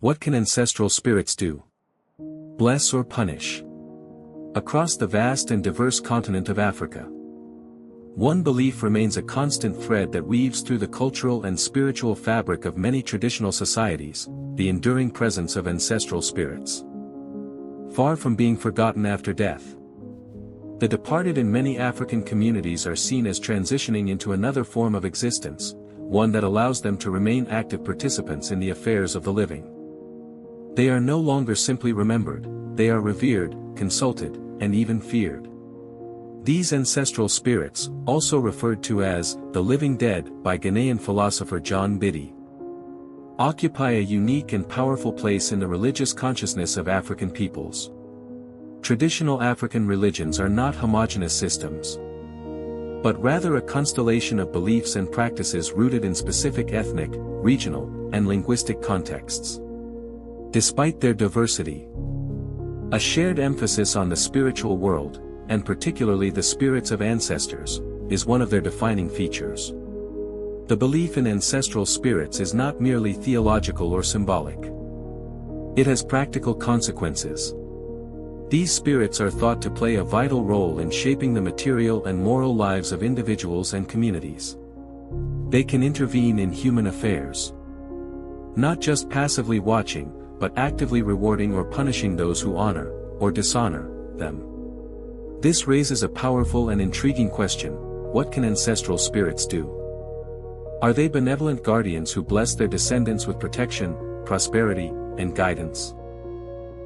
What can ancestral spirits do? Bless or punish? Across the vast and diverse continent of Africa, one belief remains a constant thread that weaves through the cultural and spiritual fabric of many traditional societies: the enduring presence of ancestral spirits. Far from being forgotten after death, the departed in many African communities are seen as transitioning into another form of existence, one that allows them to remain active participants in the affairs of the living. They are no longer simply remembered, they are revered, consulted, and even feared. These ancestral spirits, also referred to as the living dead by Ghanaian philosopher John Biddy, occupy a unique and powerful place in the religious consciousness of African peoples. Traditional African religions are not homogeneous systems, but rather a constellation of beliefs and practices rooted in specific ethnic, regional, and linguistic contexts. Despite their diversity, a shared emphasis on the spiritual world, and particularly the spirits of ancestors, is one of their defining features. The belief in ancestral spirits is not merely theological or symbolic. It has practical consequences. These spirits are thought to play a vital role in shaping the material and moral lives of individuals and communities. They can intervene in human affairs, not just passively watching, but actively rewarding or punishing those who honor, or dishonor, them. This raises a powerful and intriguing question: what can ancestral spirits do? Are they benevolent guardians who bless their descendants with protection, prosperity, and guidance?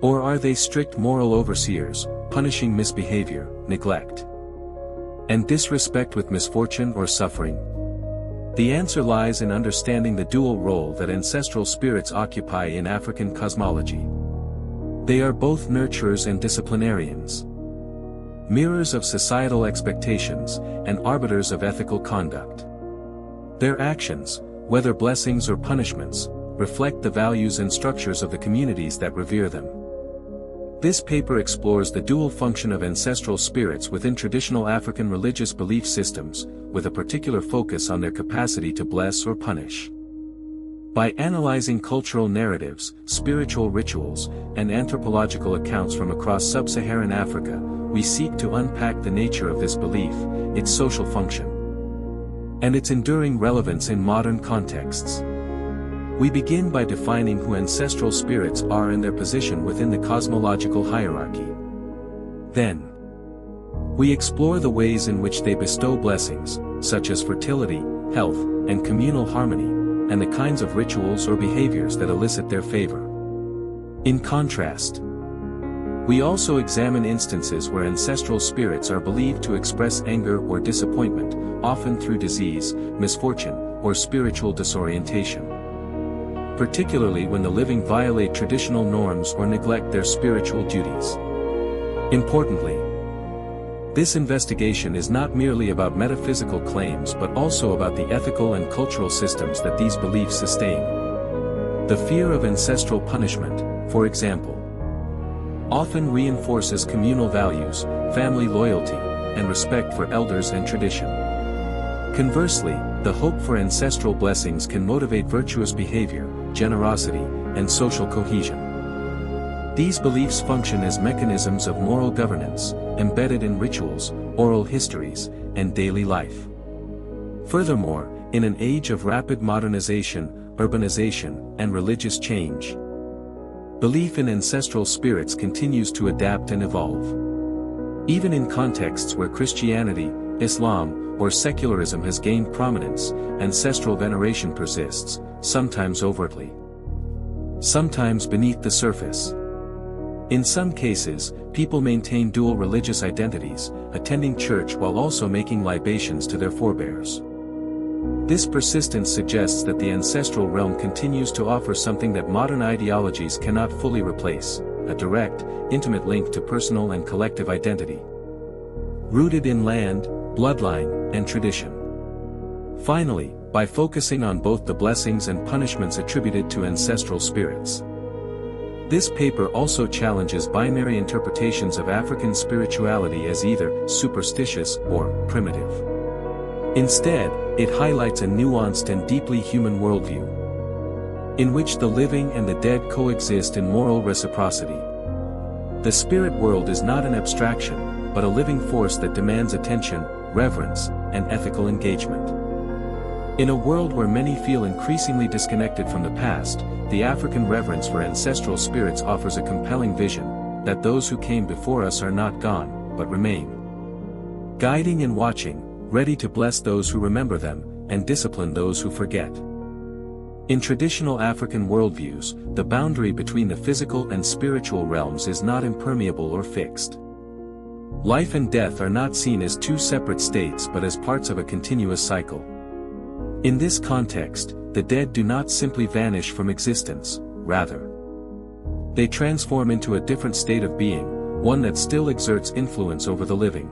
Or are they strict moral overseers, punishing misbehavior, neglect, and disrespect with misfortune or suffering? The answer lies in understanding the dual role that ancestral spirits occupy in African cosmology. They are both nurturers and disciplinarians, mirrors of societal expectations, and arbiters of ethical conduct. Their actions, whether blessings or punishments, reflect the values and structures of the communities that revere them. This paper explores the dual function of ancestral spirits within traditional African religious belief systems, with a particular focus on their capacity to bless or punish. By analyzing cultural narratives, spiritual rituals, and anthropological accounts from across sub-Saharan Africa, we seek to unpack the nature of this belief, its social function, and its enduring relevance in modern contexts. We begin by defining who ancestral spirits are and their position within the cosmological hierarchy. Then, we explore the ways in which they bestow blessings, such as fertility, health, and communal harmony, and the kinds of rituals or behaviors that elicit their favor. In contrast, we also examine instances where ancestral spirits are believed to express anger or disappointment, often through disease, misfortune, or spiritual disorientation, particularly when the living violate traditional norms or neglect their spiritual duties. Importantly, this investigation is not merely about metaphysical claims but also about the ethical and cultural systems that these beliefs sustain. The fear of ancestral punishment, for example, often reinforces communal values, family loyalty, and respect for elders and tradition. Conversely, the hope for ancestral blessings can motivate virtuous behavior, generosity, and social cohesion. These beliefs function as mechanisms of moral governance, embedded in rituals, oral histories, and daily life. Furthermore, in an age of rapid modernization, urbanization, and religious change, belief in ancestral spirits continues to adapt and evolve. Even in contexts where Christianity, Islam, or secularism has gained prominence, ancestral veneration persists, sometimes overtly, sometimes beneath the surface. In some cases, people maintain dual religious identities, attending church while also making libations to their forebears. This persistence suggests that the ancestral realm continues to offer something that modern ideologies cannot fully replace: a direct, intimate link to personal and collective identity, rooted in land, bloodline, and tradition. Finally, by focusing on both the blessings and punishments attributed to ancestral spirits, this paper also challenges binary interpretations of African spirituality as either superstitious or primitive. Instead, it highlights a nuanced and deeply human worldview. in which the living and the dead coexist in moral reciprocity. The spirit world is not an abstraction, but a living force that demands attention, reverence, and ethical engagement. In a world where many feel increasingly disconnected from the past, the African reverence for ancestral spirits offers a compelling vision, that those who came before us are not gone, but remain. Guiding and watching, ready to bless those who remember them, and discipline those who forget. In traditional African worldviews, the boundary between the physical and spiritual realms is not impermeable or fixed. Life and death are not seen as two separate states but as parts of a continuous cycle. In this context, the dead do not simply vanish from existence, rather, they transform into a different state of being, one that still exerts influence over the living.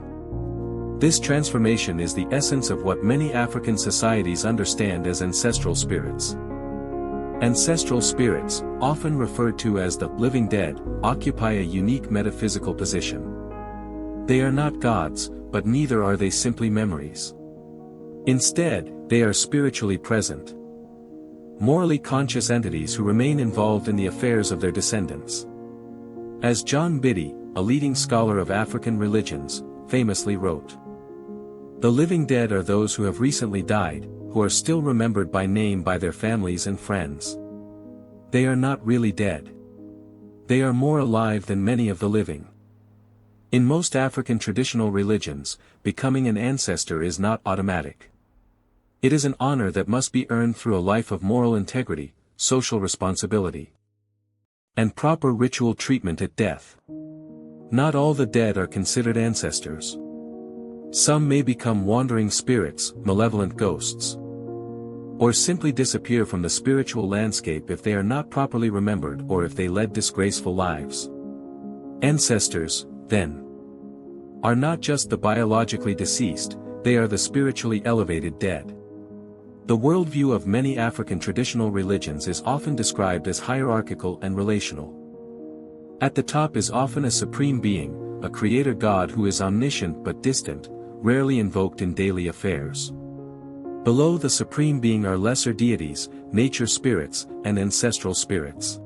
This transformation is the essence of what many African societies understand as ancestral spirits. Ancestral spirits, often referred to as the living dead, occupy a unique metaphysical position. They are not gods, but neither are they simply memories. Instead, they are spiritually present, morally conscious entities who remain involved in the affairs of their descendants. As John Biddy, a leading scholar of African religions, famously wrote, "The living dead are those who have recently died, who are still remembered by name by their families and friends. They are not really dead. They are more alive than many of the living." In most African traditional religions, becoming an ancestor is not automatic. It is an honor that must be earned through a life of moral integrity, social responsibility, and proper ritual treatment at death. Not all the dead are considered ancestors. Some may become wandering spirits, malevolent ghosts, or simply disappear from the spiritual landscape if they are not properly remembered or if they led disgraceful lives. Ancestors, then, are not just the biologically deceased, they are the spiritually elevated dead. The worldview of many African traditional religions is often described as hierarchical and relational. At the top is often a supreme being, a creator god who is omniscient but distant, rarely invoked in daily affairs. Below the supreme being are lesser deities, nature spirits, and ancestral spirits.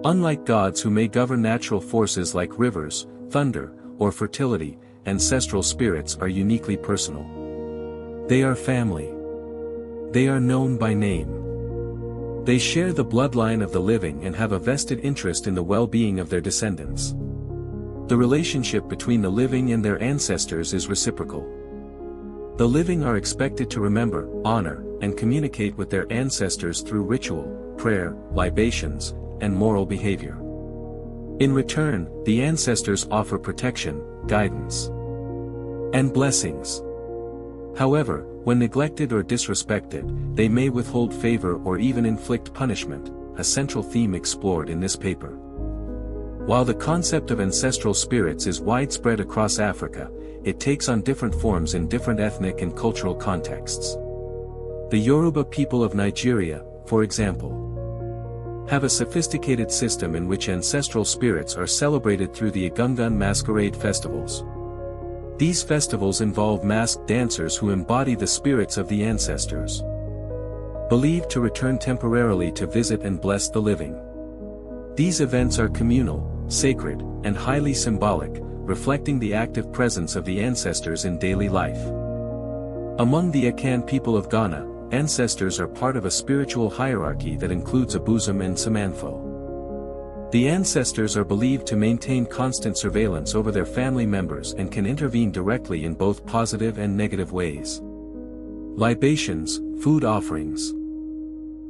Unlike gods who may govern natural forces like rivers, thunder, or fertility, ancestral spirits are uniquely personal. They are family. They are known by name. They share the bloodline of the living and have a vested interest in the well-being of their descendants. The relationship between the living and their ancestors is reciprocal. The living are expected to remember, honor, and communicate with their ancestors through ritual, prayer, libations, and moral behavior. In return, the ancestors offer protection, guidance, and blessings. However, when neglected or disrespected, they may withhold favor or even inflict punishment, a central theme explored in this paper. While the concept of ancestral spirits is widespread across Africa, it takes on different forms in different ethnic and cultural contexts. The Yoruba people of Nigeria, for example, have a sophisticated system in which ancestral spirits are celebrated through the Egungun masquerade festivals. These festivals involve masked dancers who embody the spirits of the ancestors, believed to return temporarily to visit and bless the living. These events are communal, sacred, and highly symbolic, reflecting the active presence of the ancestors in daily life. Among the Akan people of Ghana, ancestors are part of a spiritual hierarchy that includes Abuzum and Samanfo. The ancestors are believed to maintain constant surveillance over their family members and can intervene directly in both positive and negative ways. Libations, food offerings,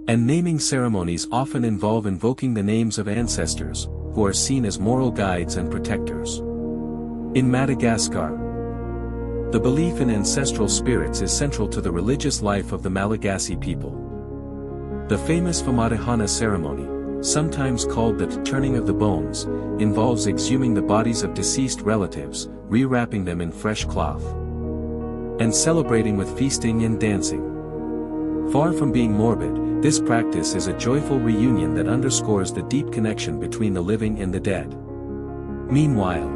and naming ceremonies often involve invoking the names of ancestors, who are seen as moral guides and protectors. In Madagascar, the belief in ancestral spirits is central to the religious life of the Malagasy people. The famous Famadihana ceremony, sometimes called the turning of the bones, involves exhuming the bodies of deceased relatives, rewrapping them in fresh cloth, and celebrating with feasting and dancing. Far from being morbid, this practice is a joyful reunion that underscores the deep connection between the living and the dead. Meanwhile,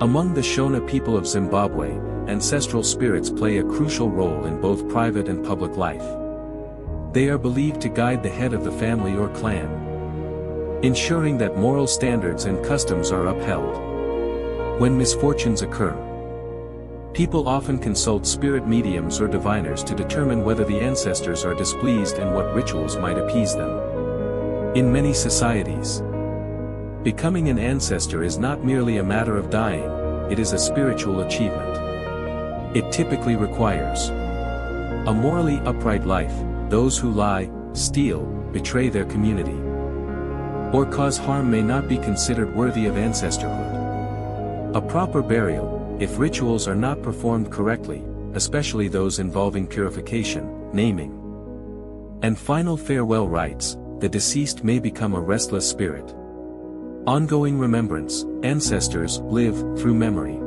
among the Shona people of Zimbabwe, ancestral spirits play a crucial role in both private and public life. They are believed to guide the head of the family or clan, ensuring that moral standards and customs are upheld. When misfortunes occur, people often consult spirit mediums or diviners to determine whether the ancestors are displeased and what rituals might appease them. In many societies, becoming an ancestor is not merely a matter of dying, it is a spiritual achievement. It typically requires a morally upright life. Those who lie, steal, betray their community, or cause harm may not be considered worthy of ancestorhood. A proper burial, if rituals are not performed correctly, especially those involving purification, naming, and final farewell rites, the deceased may become a restless spirit. Ongoing remembrance, ancestors live through memory.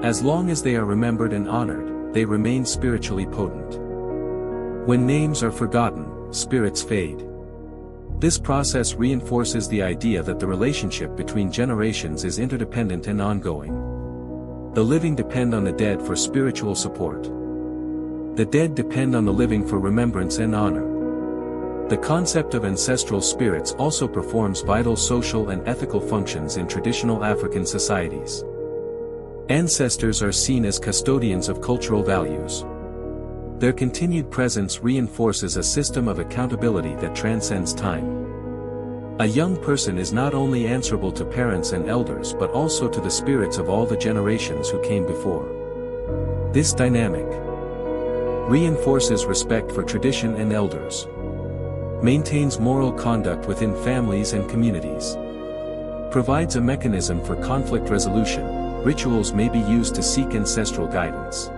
As long as they are remembered and honored, they remain spiritually potent. When names are forgotten, spirits fade. This process reinforces the idea that the relationship between generations is interdependent and ongoing. The living depend on the dead for spiritual support. The dead depend on the living for remembrance and honor. The concept of ancestral spirits also performs vital social and ethical functions in traditional African societies. Ancestors are seen as custodians of cultural values. Their continued presence reinforces a system of accountability that transcends time. A young person is not only answerable to parents and elders but also to the spirits of all the generations who came before. This dynamic reinforces respect for tradition and elders, maintains moral conduct within families and communities, provides a mechanism for conflict resolution. Rituals may be used to seek ancestral guidance.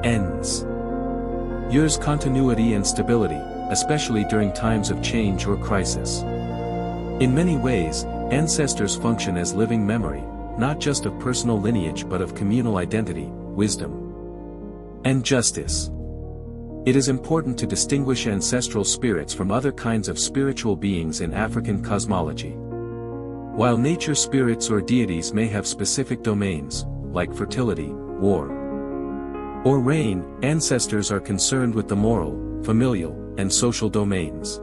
Ensures continuity and stability, especially during times of change or crisis. In many ways, ancestors function as living memory, not just of personal lineage but of communal identity, wisdom, and justice. It is important to distinguish ancestral spirits from other kinds of spiritual beings in African cosmology. While nature spirits or deities may have specific domains, like fertility, war, or rain, ancestors are concerned with the moral, familial, and social domains.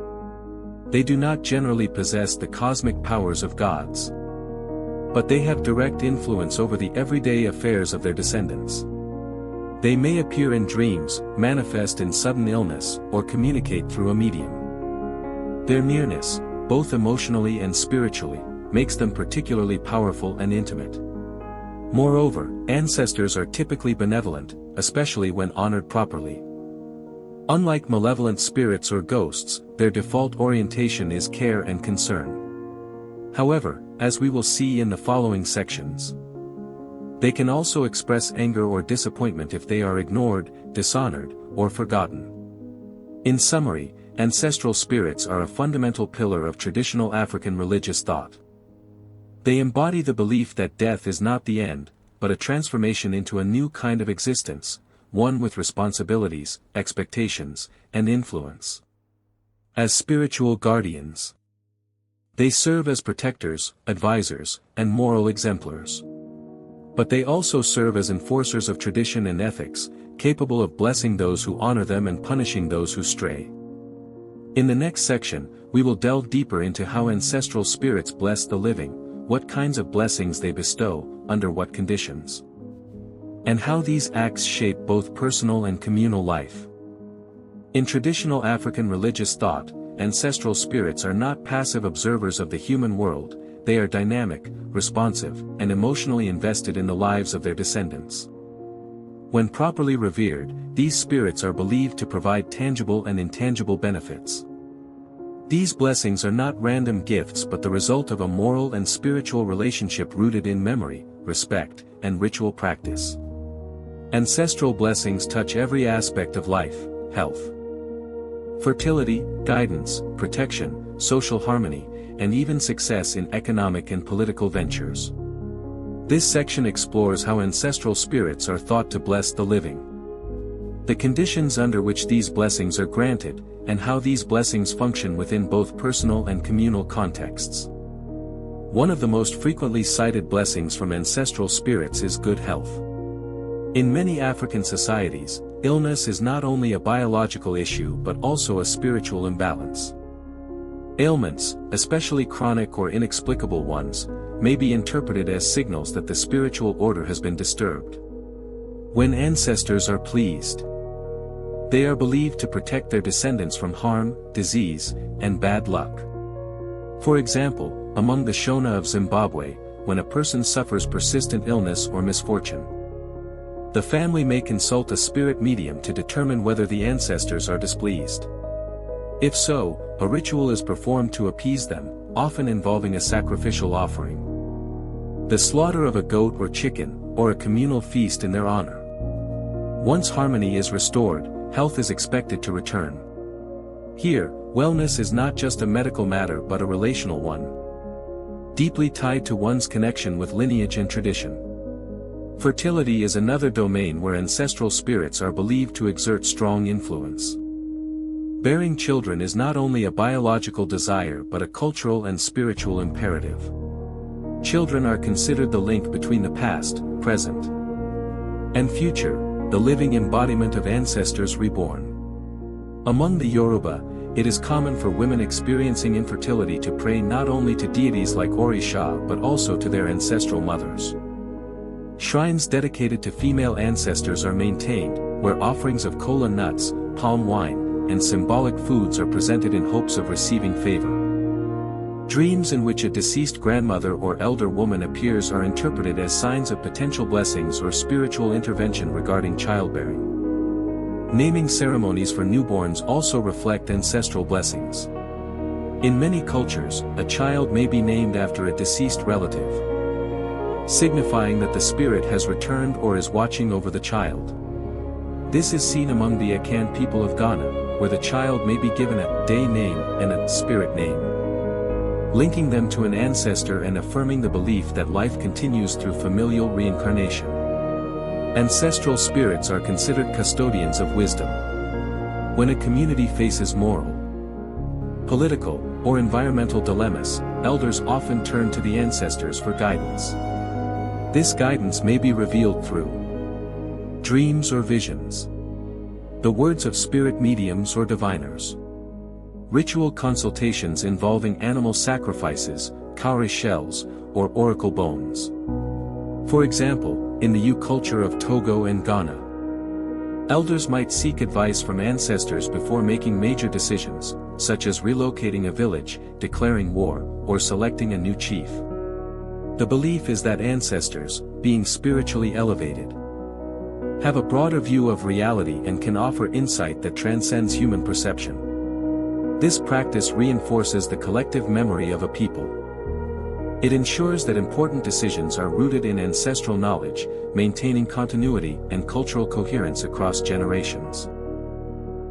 They do not generally possess the cosmic powers of gods, but they have direct influence over the everyday affairs of their descendants. They may appear in dreams, manifest in sudden illness, or communicate through a medium. Their nearness, both emotionally and spiritually, makes them particularly powerful and intimate. Moreover, ancestors are typically benevolent, especially when honored properly. Unlike malevolent spirits or ghosts, their default orientation is care and concern. However, as we will see in the following sections, they can also express anger or disappointment if they are ignored, dishonored, or forgotten. In summary, ancestral spirits are a fundamental pillar of traditional African religious thought. They embody the belief that death is not the end, but a transformation into a new kind of existence, one with responsibilities, expectations, and influence. As spiritual guardians, they serve as protectors, advisors, and moral exemplars. But they also serve as enforcers of tradition and ethics, capable of blessing those who honor them and punishing those who stray. In the next section, we will delve deeper into how ancestral spirits bless the living, what kinds of blessings they bestow, under what conditions, and how these acts shape both personal and communal life. In traditional African religious thought, ancestral spirits are not passive observers of the human world, they are dynamic, responsive, and emotionally invested in the lives of their descendants. When properly revered, these spirits are believed to provide tangible and intangible benefits. These blessings are not random gifts but the result of a moral and spiritual relationship rooted in memory, respect, and ritual practice. Ancestral blessings touch every aspect of life: health, fertility, guidance, protection, social harmony, and even success in economic and political ventures. This section explores how ancestral spirits are thought to bless the living, the conditions under which these blessings are granted, and how these blessings function within both personal and communal contexts. One of the most frequently cited blessings from ancestral spirits is good health. In many African societies, illness is not only a biological issue but also a spiritual imbalance. Ailments, especially chronic or inexplicable ones, may be interpreted as signals that the spiritual order has been disturbed. When ancestors are pleased, they are believed to protect their descendants from harm, disease, and bad luck. For example, among the Shona of Zimbabwe, when a person suffers persistent illness or misfortune, the family may consult a spirit medium to determine whether the ancestors are displeased. If so, a ritual is performed to appease them, often involving a sacrificial offering, the slaughter of a goat or chicken, or a communal feast in their honor. Once harmony is restored, health is expected to return. Here, wellness is not just a medical matter but a relational one, deeply tied to one's connection with lineage and tradition. Fertility is another domain where ancestral spirits are believed to exert strong influence. Bearing children is not only a biological desire but a cultural and spiritual imperative. Children are considered the link between the past, present, and future, the living embodiment of ancestors reborn. Among the Yoruba, it is common for women experiencing infertility to pray not only to deities like Orisha but also to their ancestral mothers. Shrines dedicated to female ancestors are maintained, where offerings of kola nuts, palm wine, and symbolic foods are presented in hopes of receiving favor. Dreams in which a deceased grandmother or elder woman appears are interpreted as signs of potential blessings or spiritual intervention regarding childbearing. Naming ceremonies for newborns also reflect ancestral blessings. In many cultures, a child may be named after a deceased relative, signifying that the spirit has returned or is watching over the child. This is seen among the Akan people of Ghana, where the child may be given a day name and a spirit name, linking them to an ancestor and affirming the belief that life continues through familial reincarnation. Ancestral spirits are considered custodians of wisdom. When a community faces moral, political, or environmental dilemmas, elders often turn to the ancestors for guidance. This guidance may be revealed through dreams or visions, the words of spirit mediums or diviners, ritual consultations involving animal sacrifices, cowrie shells, or oracle bones. For example, in the Yu culture of Togo and Ghana, elders might seek advice from ancestors before making major decisions, such as relocating a village, declaring war, or selecting a new chief. The belief is that ancestors, being spiritually elevated, have a broader view of reality and can offer insight that transcends human perception. This practice reinforces the collective memory of a people. It ensures that important decisions are rooted in ancestral knowledge, maintaining continuity and cultural coherence across generations.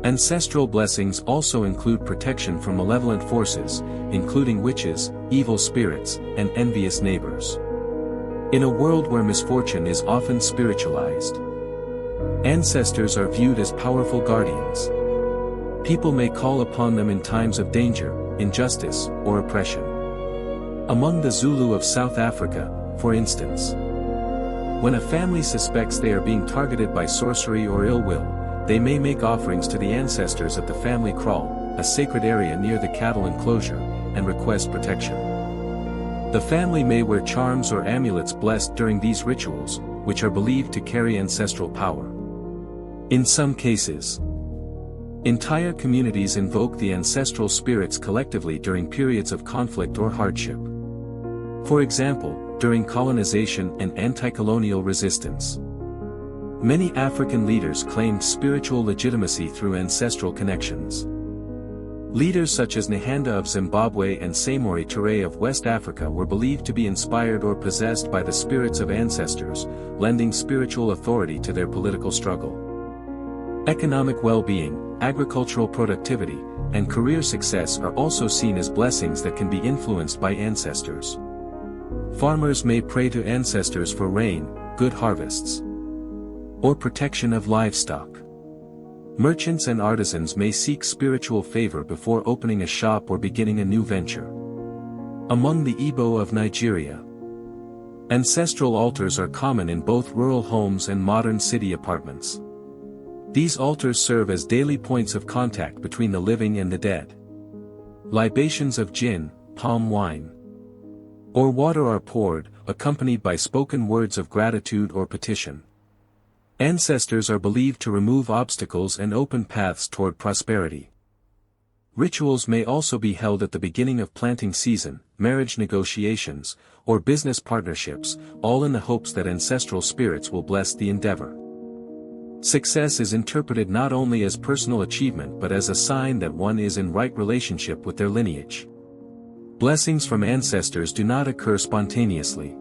Ancestral blessings also include protection from malevolent forces, including witches, evil spirits, and envious neighbors. In a world where misfortune is often spiritualized, ancestors are viewed as powerful guardians. People may call upon them in times of danger, injustice, or oppression. Among the Zulu of South Africa, for instance, when a family suspects they are being targeted by sorcery or ill will, they may make offerings to the ancestors at the family kraal, a sacred area near the cattle enclosure, and request protection. The family may wear charms or amulets blessed during these rituals, which are believed to carry ancestral power. In some cases, entire communities invoke the ancestral spirits collectively during periods of conflict or hardship. For example, during colonization and anti-colonial resistance, many African leaders claimed spiritual legitimacy through ancestral connections. Leaders such as Nhanda of Zimbabwe and Samori Touré of West Africa were believed to be inspired or possessed by the spirits of ancestors, lending spiritual authority to their political struggle. Economic well-being, agricultural productivity, and career success are also seen as blessings that can be influenced by ancestors. Farmers may pray to ancestors for rain, good harvests, or protection of livestock. Merchants and artisans may seek spiritual favor before opening a shop or beginning a new venture. Among the Igbo of Nigeria, ancestral altars are common in both rural homes and modern city apartments. These altars serve as daily points of contact between the living and the dead. Libations of gin, palm wine, or water are poured, accompanied by spoken words of gratitude or petition. Ancestors are believed to remove obstacles and open paths toward prosperity. Rituals may also be held at the beginning of planting season, marriage negotiations, or business partnerships, all in the hopes that ancestral spirits will bless the endeavor. Success is interpreted not only as personal achievement but as a sign that one is in right relationship with their lineage. Blessings from ancestors do not occur spontaneously.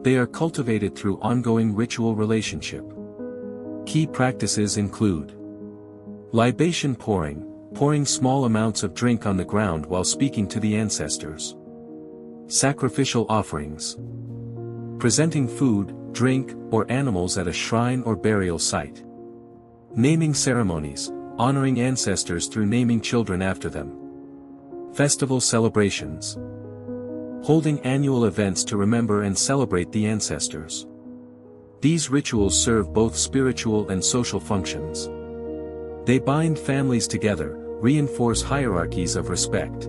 They are cultivated through ongoing ritual relationship. Key practices include libation pouring small amounts of drink on the ground while speaking to the ancestors. Sacrificial offerings. Presenting food, drink, or animals at a shrine or burial site. Naming ceremonies, honoring ancestors through naming children after them. Festival celebrations. Holding annual events to remember and celebrate the ancestors. These rituals serve both spiritual and social functions. They bind families together, reinforce hierarchies of respect,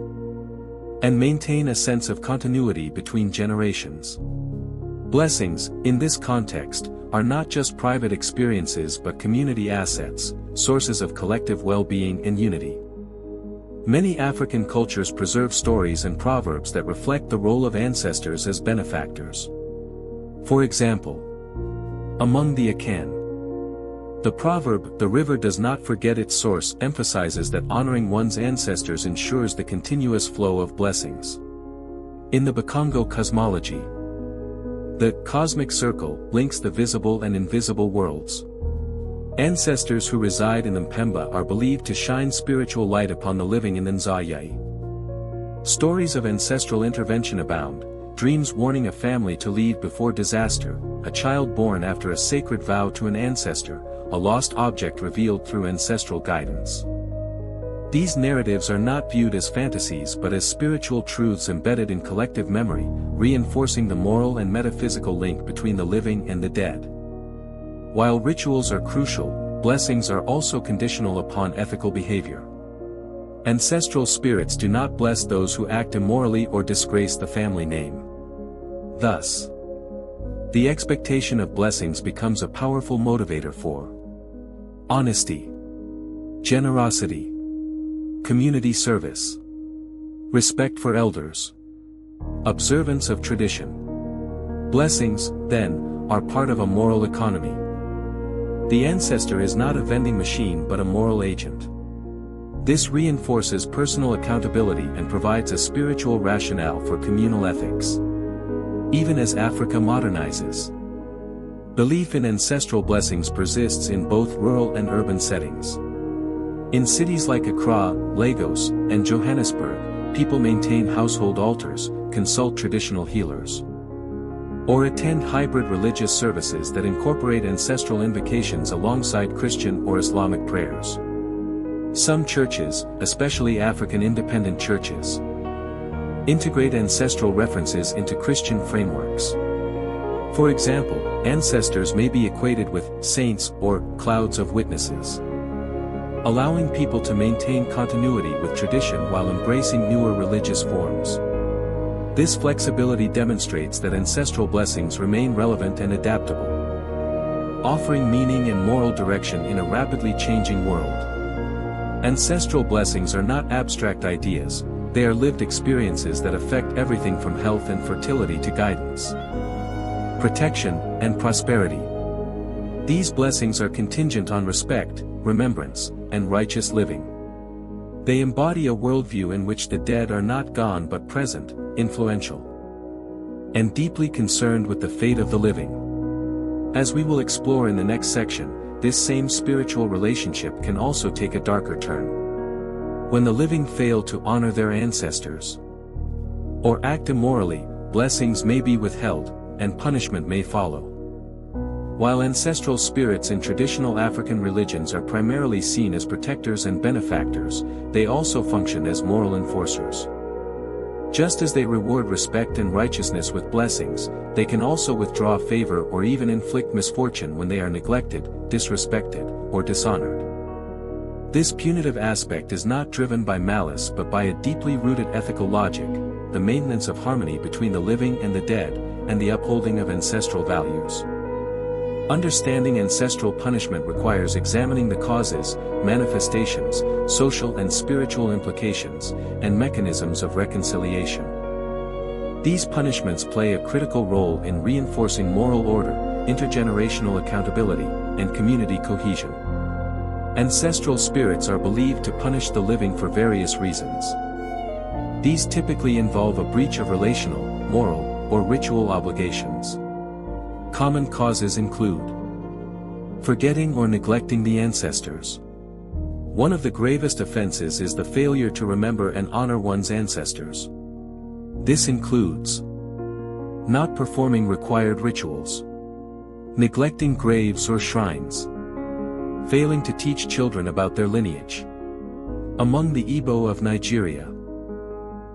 and maintain a sense of continuity between generations. Blessings, in this context, are not just private experiences but community assets, sources of collective well-being and unity. Many African cultures preserve stories and proverbs that reflect the role of ancestors as benefactors. For example, among the Akan, the proverb, "The river does not forget its source," emphasizes that honoring one's ancestors ensures the continuous flow of blessings. In the Bakongo cosmology, the cosmic circle links the visible and invisible worlds. Ancestors who reside in the Mpemba are believed to shine spiritual light upon the living in the Nzayai. Stories of ancestral intervention abound, dreams warning a family to leave before disaster, a child born after a sacred vow to an ancestor, a lost object revealed through ancestral guidance. These narratives are not viewed as fantasies but as spiritual truths embedded in collective memory, reinforcing the moral and metaphysical link between the living and the dead. While rituals are crucial, blessings are also conditional upon ethical behavior. Ancestral spirits do not bless those who act immorally or disgrace the family name. Thus, the expectation of blessings becomes a powerful motivator for honesty, generosity, community service, respect for elders, observance of tradition. Blessings, then, are part of a moral economy. The ancestor is not a vending machine but a moral agent. This reinforces personal accountability and provides a spiritual rationale for communal ethics. Even as Africa modernizes, belief in ancestral blessings persists in both rural and urban settings. In cities like Accra, Lagos, and Johannesburg, people maintain household altars, consult traditional healers, or attend hybrid religious services that incorporate ancestral invocations alongside Christian or Islamic prayers. Some churches, especially African independent churches, integrate ancestral references into Christian frameworks. For example, ancestors may be equated with saints or clouds of witnesses, allowing people to maintain continuity with tradition while embracing newer religious forms. This flexibility demonstrates that ancestral blessings remain relevant and adaptable, offering meaning and moral direction in a rapidly changing world. Ancestral blessings are not abstract ideas, they are lived experiences that affect everything from health and fertility to guidance, protection, and prosperity. These blessings are contingent on respect, remembrance, and righteous living. They embody a worldview in which the dead are not gone but present, influential, and deeply concerned with the fate of the living. As we will explore in the next section, this same spiritual relationship can also take a darker turn. When the living fail to honor their ancestors or act immorally, blessings may be withheld, and punishment may follow. While ancestral spirits in traditional African religions are primarily seen as protectors and benefactors, they also function as moral enforcers. Just as they reward respect and righteousness with blessings, they can also withdraw favor or even inflict misfortune when they are neglected, disrespected, or dishonored. This punitive aspect is not driven by malice but by a deeply rooted ethical logic, the maintenance of harmony between the living and the dead, and the upholding of ancestral values. Understanding ancestral punishment requires examining the causes, manifestations, social and spiritual implications, and mechanisms of reconciliation. These punishments play a critical role in reinforcing moral order, intergenerational accountability, and community cohesion. Ancestral spirits are believed to punish the living for various reasons. These typically involve a breach of relational, moral, or ritual obligations. Common causes include forgetting or neglecting the ancestors. One of the gravest offenses is the failure to remember and honor one's ancestors. This includes not performing required rituals, neglecting graves or shrines, failing to teach children about their lineage. Among the Igbo of Nigeria,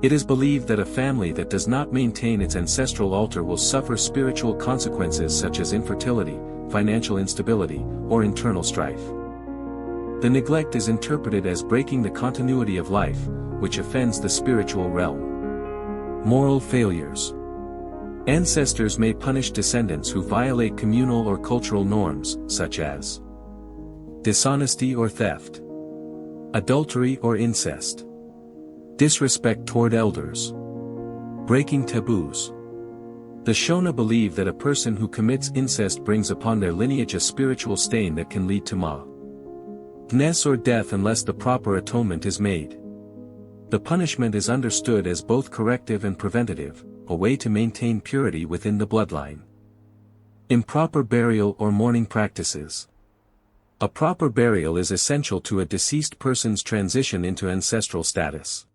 it is believed that a family that does not maintain its ancestral altar will suffer spiritual consequences such as infertility, financial instability, or internal strife. The neglect is interpreted as breaking the continuity of life, which offends the spiritual realm. Moral failures. Ancestors may punish descendants who violate communal or cultural norms, such as dishonesty or theft, adultery or incest, disrespect toward elders, breaking taboos. The Shona believe that a person who commits incest brings upon their lineage a spiritual stain that can lead to madness or death unless the proper atonement is made. The punishment is understood as both corrective and preventative, a way to maintain purity within the bloodline. Improper burial or mourning practices. A proper burial is essential to a deceased person's transition into ancestral status.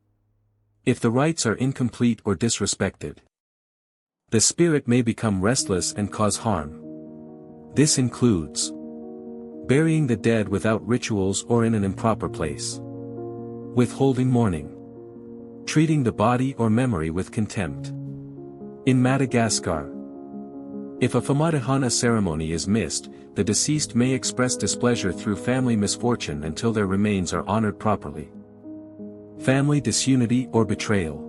If the rites are incomplete or disrespected, the spirit may become restless and cause harm. This includes burying the dead without rituals or in an improper place, withholding mourning, treating the body or memory with contempt. In Madagascar, if a Famadihana ceremony is missed, the deceased may express displeasure through family misfortune until their remains are honored properly. Family disunity or betrayal.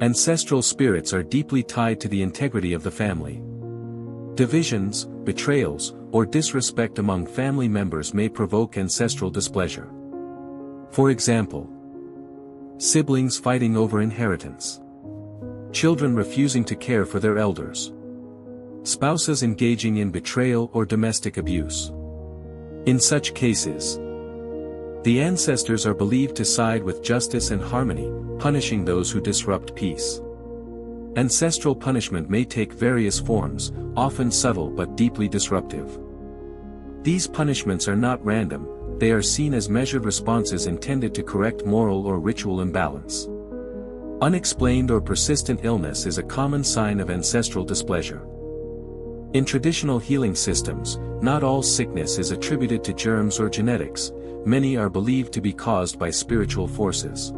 Ancestral spirits are deeply tied to the integrity of the family. Divisions, betrayals, or disrespect among family members may provoke ancestral displeasure. For example, siblings fighting over inheritance, children refusing to care for their elders, spouses engaging in betrayal or domestic abuse. In such cases, the ancestors are believed to side with justice and harmony, punishing those who disrupt peace. Ancestral punishment may take various forms, often subtle but deeply disruptive. These punishments are not random, they are seen as measured responses intended to correct moral or ritual imbalance. Unexplained or persistent illness is a common sign of ancestral displeasure. In traditional healing systems, not all sickness is attributed to germs or genetics. Many are believed to be caused by spiritual forces.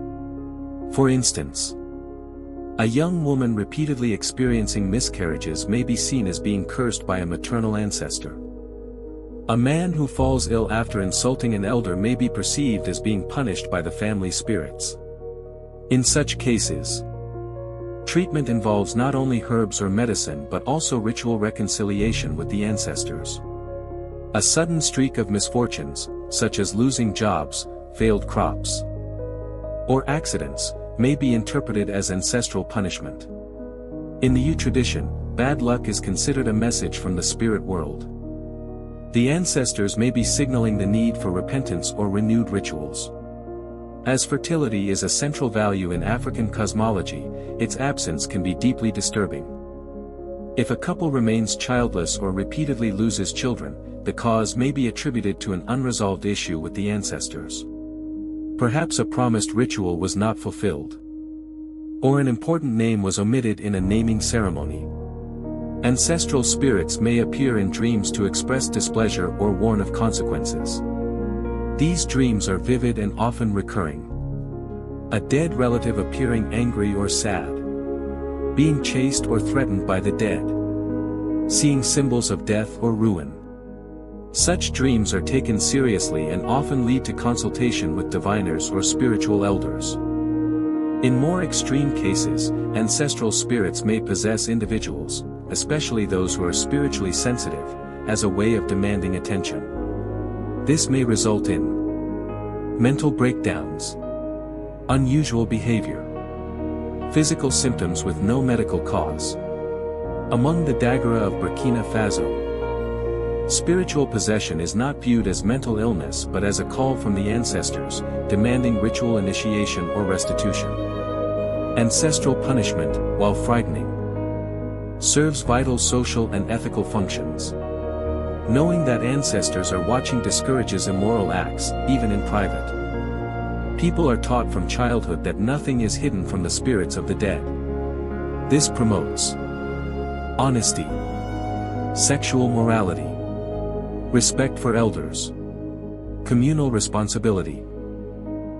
For instance, a young woman repeatedly experiencing miscarriages may be seen as being cursed by a maternal ancestor. A man who falls ill after insulting an elder may be perceived as being punished by the family spirits. In such cases, treatment involves not only herbs or medicine but also ritual reconciliation with the ancestors. A sudden streak of misfortunes, such as losing jobs, failed crops, or accidents, may be interpreted as ancestral punishment. In the Yu tradition, bad luck is considered a message from the spirit world. The ancestors may be signaling the need for repentance or renewed rituals. As fertility is a central value in African cosmology, its absence can be deeply disturbing. If a couple remains childless or repeatedly loses children, the cause may be attributed to an unresolved issue with the ancestors. Perhaps a promised ritual was not fulfilled, or an important name was omitted in a naming ceremony. Ancestral spirits may appear in dreams to express displeasure or warn of consequences. These dreams are vivid and often recurring. A dead relative appearing angry or sad. Being chased or threatened by the dead. Seeing symbols of death or ruin. Such dreams are taken seriously and often lead to consultation with diviners or spiritual elders. In more extreme cases, ancestral spirits may possess individuals, especially those who are spiritually sensitive, as a way of demanding attention. This may result in mental breakdowns, unusual behavior, physical symptoms with no medical cause. Among the Dagara of Burkina Faso, spiritual possession is not viewed as mental illness but as a call from the ancestors, demanding ritual initiation or restitution. Ancestral punishment, while frightening, serves vital social and ethical functions. Knowing that ancestors are watching discourages immoral acts, even in private. People are taught from childhood that nothing is hidden from the spirits of the dead. This promotes honesty, sexual morality, respect for elders, communal responsibility.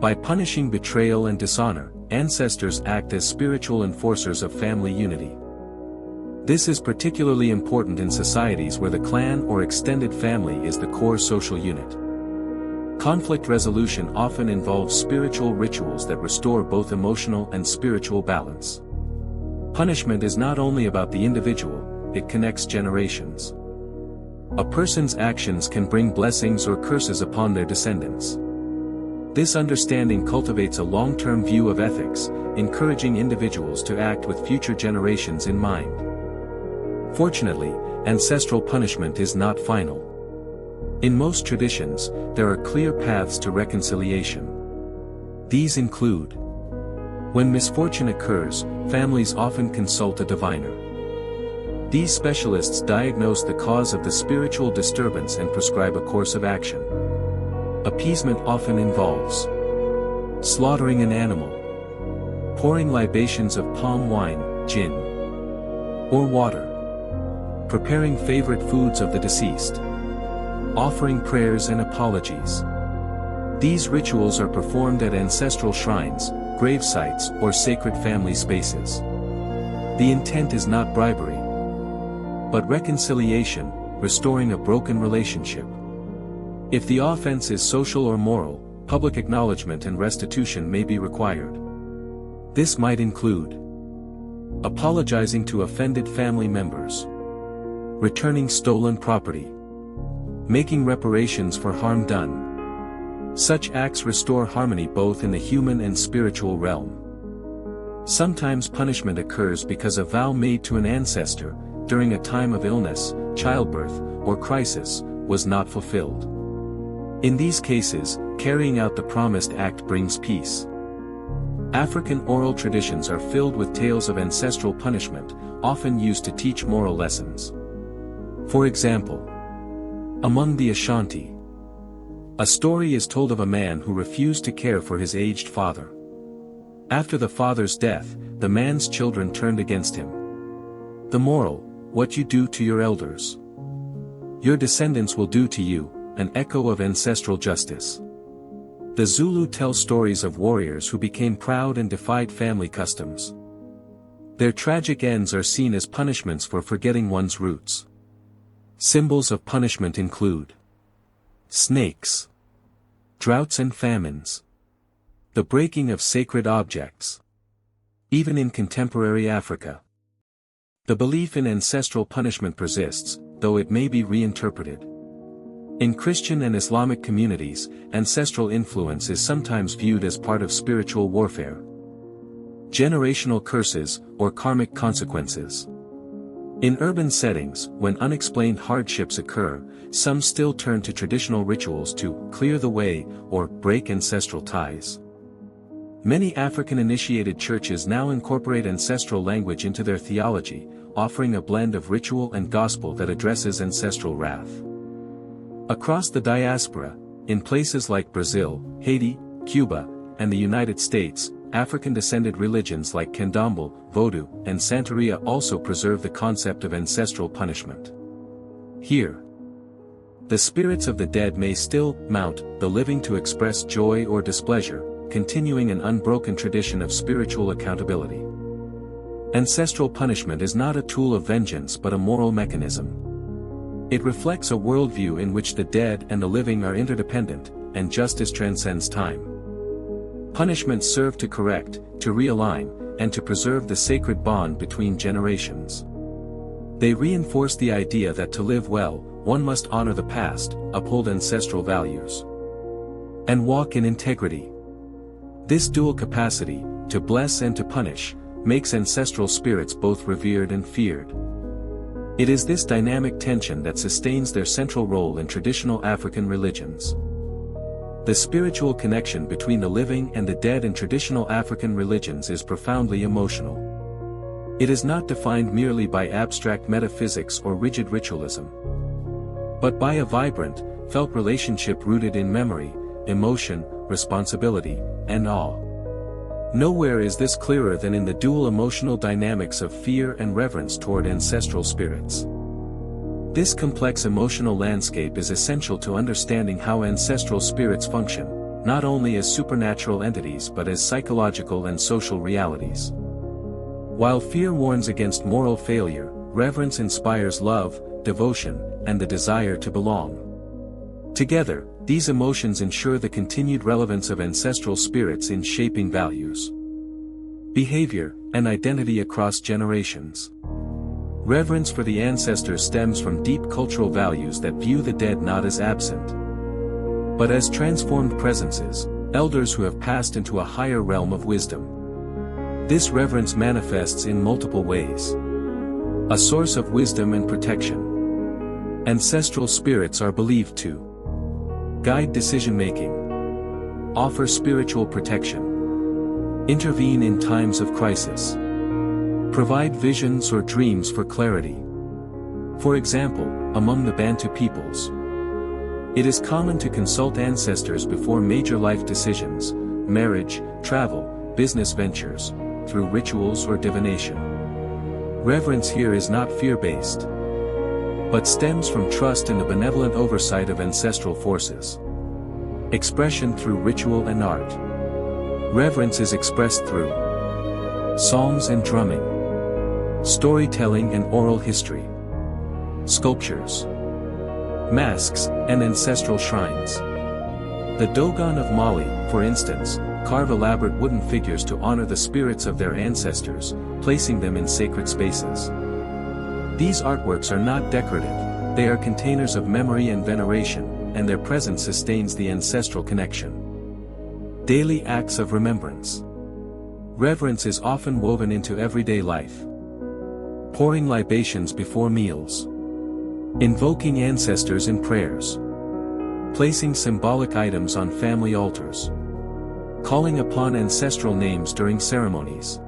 By punishing betrayal and dishonor, ancestors act as spiritual enforcers of family unity. This is particularly important in societies where the clan or extended family is the core social unit. Conflict resolution often involves spiritual rituals that restore both emotional and spiritual balance. Punishment is not only about the individual, it connects generations. A person's actions can bring blessings or curses upon their descendants. This understanding cultivates a long-term view of ethics, encouraging individuals to act with future generations in mind. Fortunately, ancestral punishment is not final. In most traditions, there are clear paths to reconciliation. These include: when misfortune occurs, families often consult a diviner. These specialists diagnose the cause of the spiritual disturbance and prescribe a course of action. Appeasement often involves slaughtering an animal, pouring libations of palm wine, gin, or water, preparing favorite foods of the deceased, offering prayers and apologies. These rituals are performed at ancestral shrines, grave sites, or sacred family spaces. The intent is not bribery, but reconciliation, restoring a broken relationship. If the offense is social or moral, public acknowledgement and restitution may be required. This might include apologizing to offended family members, returning stolen property, making reparations for harm done. Such acts restore harmony both in the human and spiritual realm. Sometimes punishment occurs because a vow made to an ancestor, during a time of illness, childbirth, or crisis, was not fulfilled. In these cases, carrying out the promised act brings peace. African oral traditions are filled with tales of ancestral punishment, often used to teach moral lessons. For example, among the Ashanti, a story is told of a man who refused to care for his aged father. After the father's death, the man's children turned against him. The moral: what you do to your elders, your descendants will do to you, an echo of ancestral justice. The Zulu tell stories of warriors who became proud and defied family customs. Their tragic ends are seen as punishments for forgetting one's roots. Symbols of punishment include snakes, droughts and famines, the breaking of sacred objects. Even in contemporary Africa, the belief in ancestral punishment persists, though it may be reinterpreted. In Christian and Islamic communities, ancestral influence is sometimes viewed as part of spiritual warfare. Generational curses, or karmic consequences. In urban settings, when unexplained hardships occur, some still turn to traditional rituals to clear the way or break ancestral ties. Many African-initiated churches now incorporate ancestral language into their theology, offering a blend of ritual and gospel that addresses ancestral wrath. Across the diaspora, in places like Brazil, Haiti, Cuba, and the United States, African-descended religions like Candomblé, Vodou, and Santeria also preserve the concept of ancestral punishment. Here, the spirits of the dead may still mount the living to express joy or displeasure, continuing an unbroken tradition of spiritual accountability. Ancestral punishment is not a tool of vengeance but a moral mechanism. It reflects a worldview in which the dead and the living are interdependent, and justice transcends time. Punishments serve to correct, to realign, and to preserve the sacred bond between generations. They reinforce the idea that to live well, one must honor the past, uphold ancestral values, and walk in integrity. This dual capacity, to bless and to punish, makes ancestral spirits both revered and feared. It is this dynamic tension that sustains their central role in traditional African religions. The spiritual connection between the living and the dead in traditional African religions is profoundly emotional. It is not defined merely by abstract metaphysics or rigid ritualism, but by a vibrant, felt relationship rooted in memory, emotion, responsibility, and awe. Nowhere is this clearer than in the dual emotional dynamics of fear and reverence toward ancestral spirits. This complex emotional landscape is essential to understanding how ancestral spirits function, not only as supernatural entities but as psychological and social realities. While fear warns against moral failure, reverence inspires love, devotion, and the desire to belong. Together, these emotions ensure the continued relevance of ancestral spirits in shaping values, behavior, and identity across generations. Reverence for the ancestors stems from deep cultural values that view the dead not as absent, but as transformed presences, elders who have passed into a higher realm of wisdom. This reverence manifests in multiple ways. A source of wisdom and protection. Ancestral spirits are believed to guide decision-making, offer spiritual protection, intervene in times of crisis, provide visions or dreams for clarity. For example, among the Bantu peoples, it is common to consult ancestors before major life decisions, marriage, travel, business ventures, through rituals or divination. Reverence here is not fear-based, but stems from trust in the benevolent oversight of ancestral forces. Expression through ritual and art. Reverence is expressed through songs and drumming, storytelling and oral history, sculptures, masks, and ancestral shrines. The Dogon of Mali, for instance, carve elaborate wooden figures to honor the spirits of their ancestors, placing them in sacred spaces. These artworks are not decorative, they are containers of memory and veneration, and their presence sustains the ancestral connection. Daily acts of remembrance. Reverence is often woven into everyday life. Pouring libations before meals, invoking ancestors in prayers, placing symbolic items on family altars, calling upon ancestral names during ceremonies.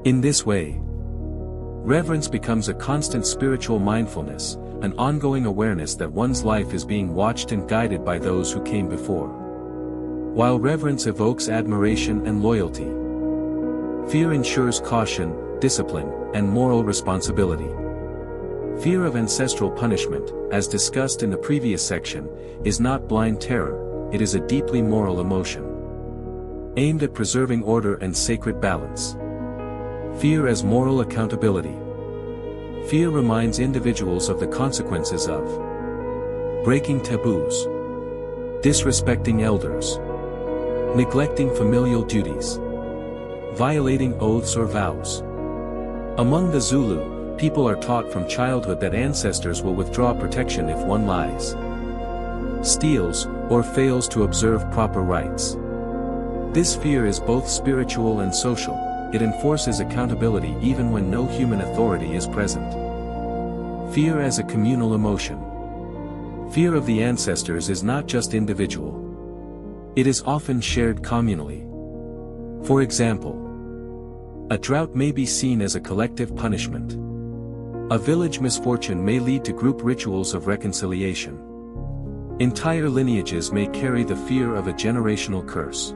In this way, reverence becomes a constant spiritual mindfulness, an ongoing awareness that one's life is being watched and guided by those who came before. While reverence evokes admiration and loyalty, fear ensures caution, discipline, and moral responsibility. Fear of ancestral punishment, as discussed in the previous section, is not blind terror, it is a deeply moral emotion, aimed at preserving order and sacred balance. Fear as moral accountability. Fear reminds individuals of the consequences of breaking taboos, disrespecting elders, neglecting familial duties, violating oaths or vows. Among the Zulu, people are taught from childhood that ancestors will withdraw protection if one lies, steals, or fails to observe proper rites. This fear is both spiritual and social. It enforces accountability even when no human authority is present. Fear as a communal emotion. Fear of the ancestors is not just individual. It is often shared communally. For example, a drought may be seen as a collective punishment. A village misfortune may lead to group rituals of reconciliation. Entire lineages may carry the fear of a generational curse.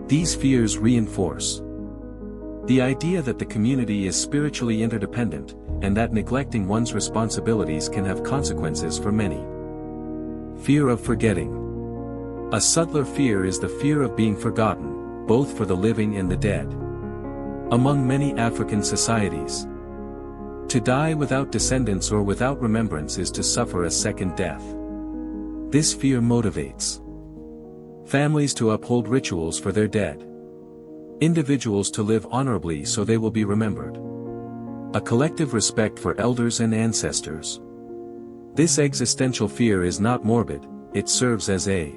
These fears reinforce the idea that the community is spiritually interdependent, and that neglecting one's responsibilities can have consequences for many. Fear of forgetting. A subtler fear is the fear of being forgotten, both for the living and the dead. Among many African societies, to die without descendants or without remembrance is to suffer a second death. This fear motivates families to uphold rituals for their dead, individuals to live honorably so they will be remembered, a collective respect for elders and ancestors. This existential fear is not morbid, it serves as a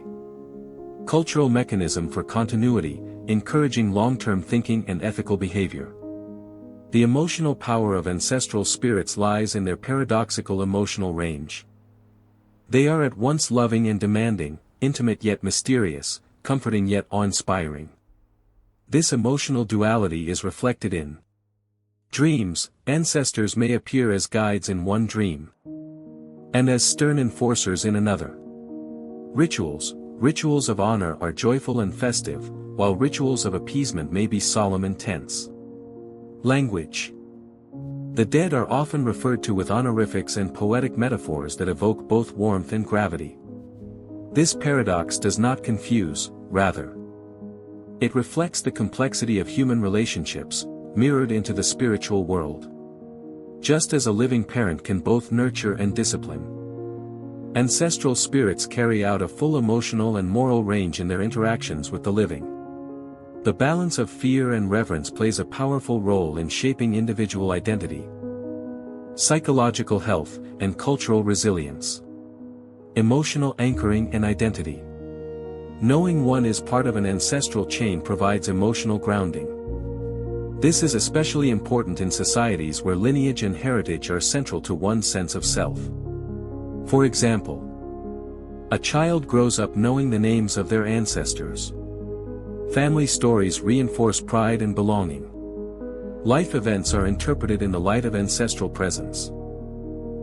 cultural mechanism for continuity, encouraging long-term thinking and ethical behavior. The emotional power of ancestral spirits lies in their paradoxical emotional range. They are at once loving and demanding, intimate yet mysterious, comforting yet awe-inspiring. This emotional duality is reflected in dreams. Ancestors may appear as guides in one dream, and as stern enforcers in another. Rituals of honor are joyful and festive, while rituals of appeasement may be solemn and tense. Language. The dead are often referred to with honorifics and poetic metaphors that evoke both warmth and gravity. This paradox does not confuse, rather, it reflects the complexity of human relationships, mirrored into the spiritual world. Just as a living parent can both nurture and discipline, ancestral spirits carry out a full emotional and moral range in their interactions with the living. The balance of fear and reverence plays a powerful role in shaping individual identity, psychological health, and cultural resilience. Emotional anchoring and identity. Knowing one is part of an ancestral chain provides emotional grounding. This is especially important in societies where lineage and heritage are central to one's sense of self. For example, a child grows up knowing the names of their ancestors. Family stories reinforce pride and belonging. Life events are interpreted in the light of ancestral presence.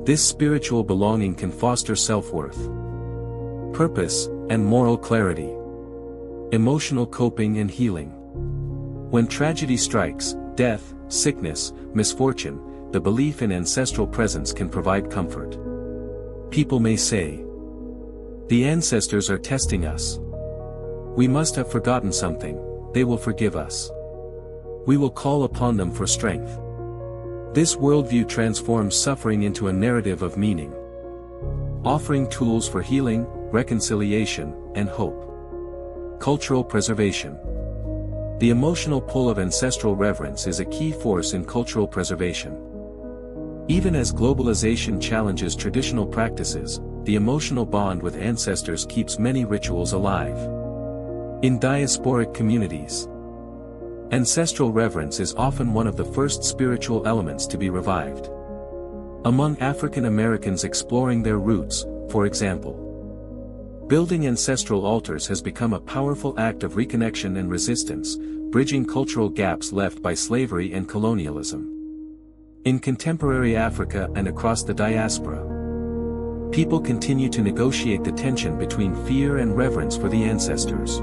This spiritual belonging can foster self-worth, purpose, and moral clarity. Emotional coping and healing. When tragedy strikes, death, sickness, misfortune, the belief in ancestral presence can provide comfort. People may say, "The ancestors are testing us. We must have forgotten something, they will forgive us. We will call upon them for strength." This worldview transforms suffering into a narrative of meaning, offering tools for healing, reconciliation, and hope. Cultural preservation. The emotional pull of ancestral reverence is a key force in cultural preservation. Even as globalization challenges traditional practices, the emotional bond with ancestors keeps many rituals alive. In diasporic communities, ancestral reverence is often one of the first spiritual elements to be revived. Among African Americans exploring their roots, for example, building ancestral altars has become a powerful act of reconnection and resistance, bridging cultural gaps left by slavery and colonialism. In contemporary Africa and across the diaspora, people continue to negotiate the tension between fear and reverence for the ancestors.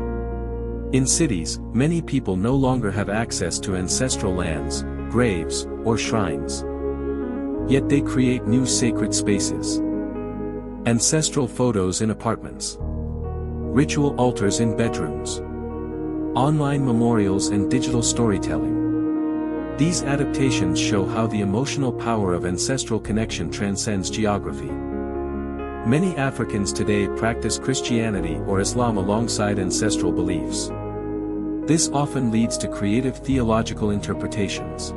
In cities, many people no longer have access to ancestral lands, graves, or shrines. Yet they create new sacred spaces. Ancestral photos in apartments, ritual altars in bedrooms, online memorials and digital storytelling. These adaptations show how the emotional power of ancestral connection transcends geography. Many Africans today practice Christianity or Islam alongside ancestral beliefs. This often leads to creative theological interpretations.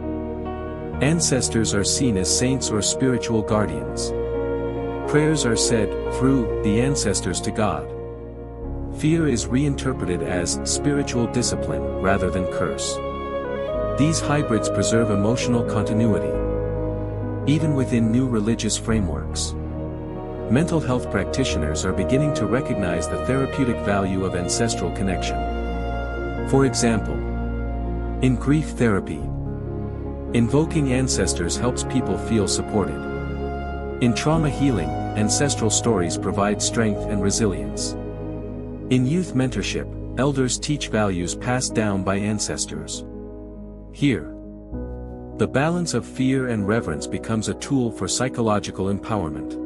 Ancestors are seen as saints or spiritual guardians. Prayers are said through the ancestors to God. Fear is reinterpreted as spiritual discipline rather than curse. These hybrids preserve emotional continuity, even within new religious frameworks. Mental health practitioners are beginning to recognize the therapeutic value of ancestral connection. For example, in grief therapy, invoking ancestors helps people feel supported. In trauma healing, ancestral stories provide strength and resilience. In youth mentorship, elders teach values passed down by ancestors. Here, the balance of fear and reverence becomes a tool for psychological empowerment.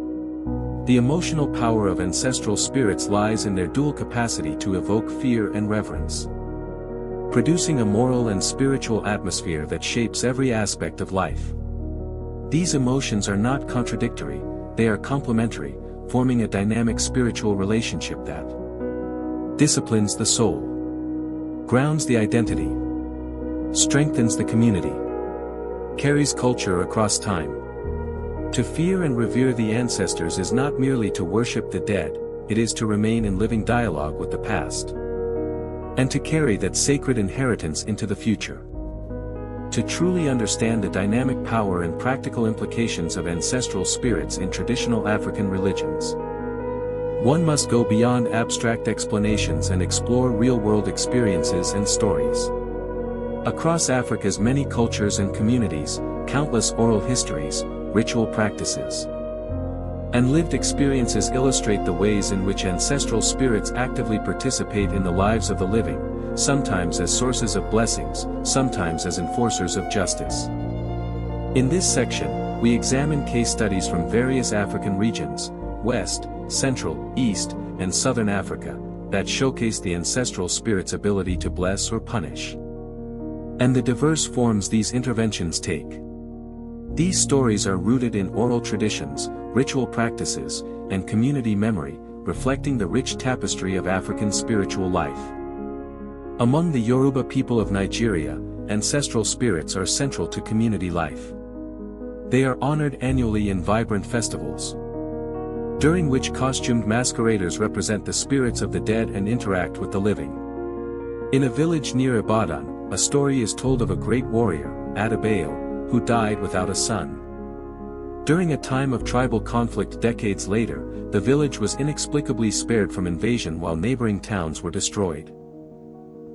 The emotional power of ancestral spirits lies in their dual capacity to evoke fear and reverence, producing a moral and spiritual atmosphere that shapes every aspect of life. These emotions are not contradictory, they are complementary, forming a dynamic spiritual relationship that disciplines the soul, grounds the identity, strengthens the community, carries culture across time. To fear and revere the ancestors is not merely to worship the dead, it is to remain in living dialogue with the past, and to carry that sacred inheritance into the future. To truly understand the dynamic power and practical implications of ancestral spirits in traditional African religions, one must go beyond abstract explanations and explore real-world experiences and stories. Across Africa's many cultures and communities, countless oral histories, ritual practices, and lived experiences illustrate the ways in which ancestral spirits actively participate in the lives of the living, sometimes as sources of blessings, sometimes as enforcers of justice. In this section, we examine case studies from various African regions, West, Central, East, and Southern Africa, that showcase the ancestral spirit's ability to bless or punish, and the diverse forms these interventions take. These stories are rooted in oral traditions, ritual practices, and community memory, reflecting the rich tapestry of African spiritual life. Among the Yoruba people of Nigeria, ancestral spirits are central to community life. They are honored annually in vibrant festivals, during which costumed masqueraders represent the spirits of the dead and interact with the living. In a village near Ibadan, a story is told of a great warrior, Adebayo, who died without a son. During a time of tribal conflict decades later, the village was inexplicably spared from invasion while neighboring towns were destroyed.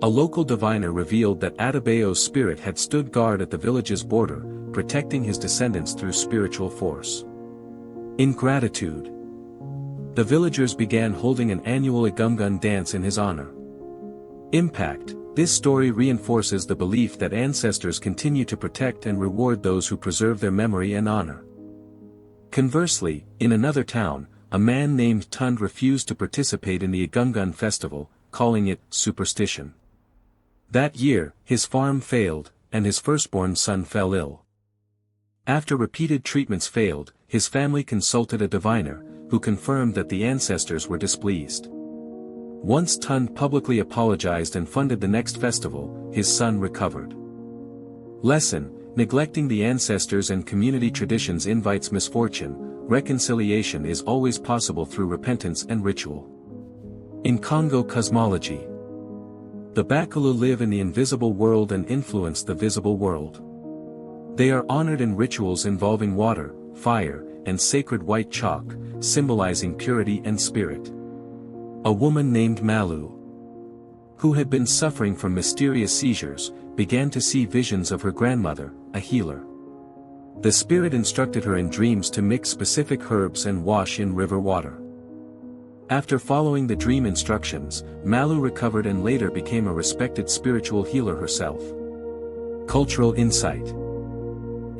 A local diviner revealed that Adebayo's spirit had stood guard at the village's border, protecting his descendants through spiritual force. In gratitude, the villagers began holding an annual Egungun dance in his honor. Impact: this story reinforces the belief that ancestors continue to protect and reward those who preserve their memory and honor. Conversely, in another town, a man named Tund refused to participate in the Egungun festival, calling it superstition. That year, his farm failed, and his firstborn son fell ill. After repeated treatments failed, his family consulted a diviner, who confirmed that the ancestors were displeased. Once Tund publicly apologized and funded the next festival, his son recovered. Lesson: neglecting the ancestors and community traditions invites misfortune. Reconciliation is always possible through repentance and ritual. In Congo cosmology, the Bakulu live in the invisible world and influence the visible world. They are honored in rituals involving water, fire, and sacred white chalk, symbolizing purity and spirit. A woman named Malu, who had been suffering from mysterious seizures, began to see visions of her grandmother, a healer. The spirit instructed her in dreams to mix specific herbs and wash in river water. After following the dream instructions, Malu recovered and later became a respected spiritual healer herself. Cultural insight: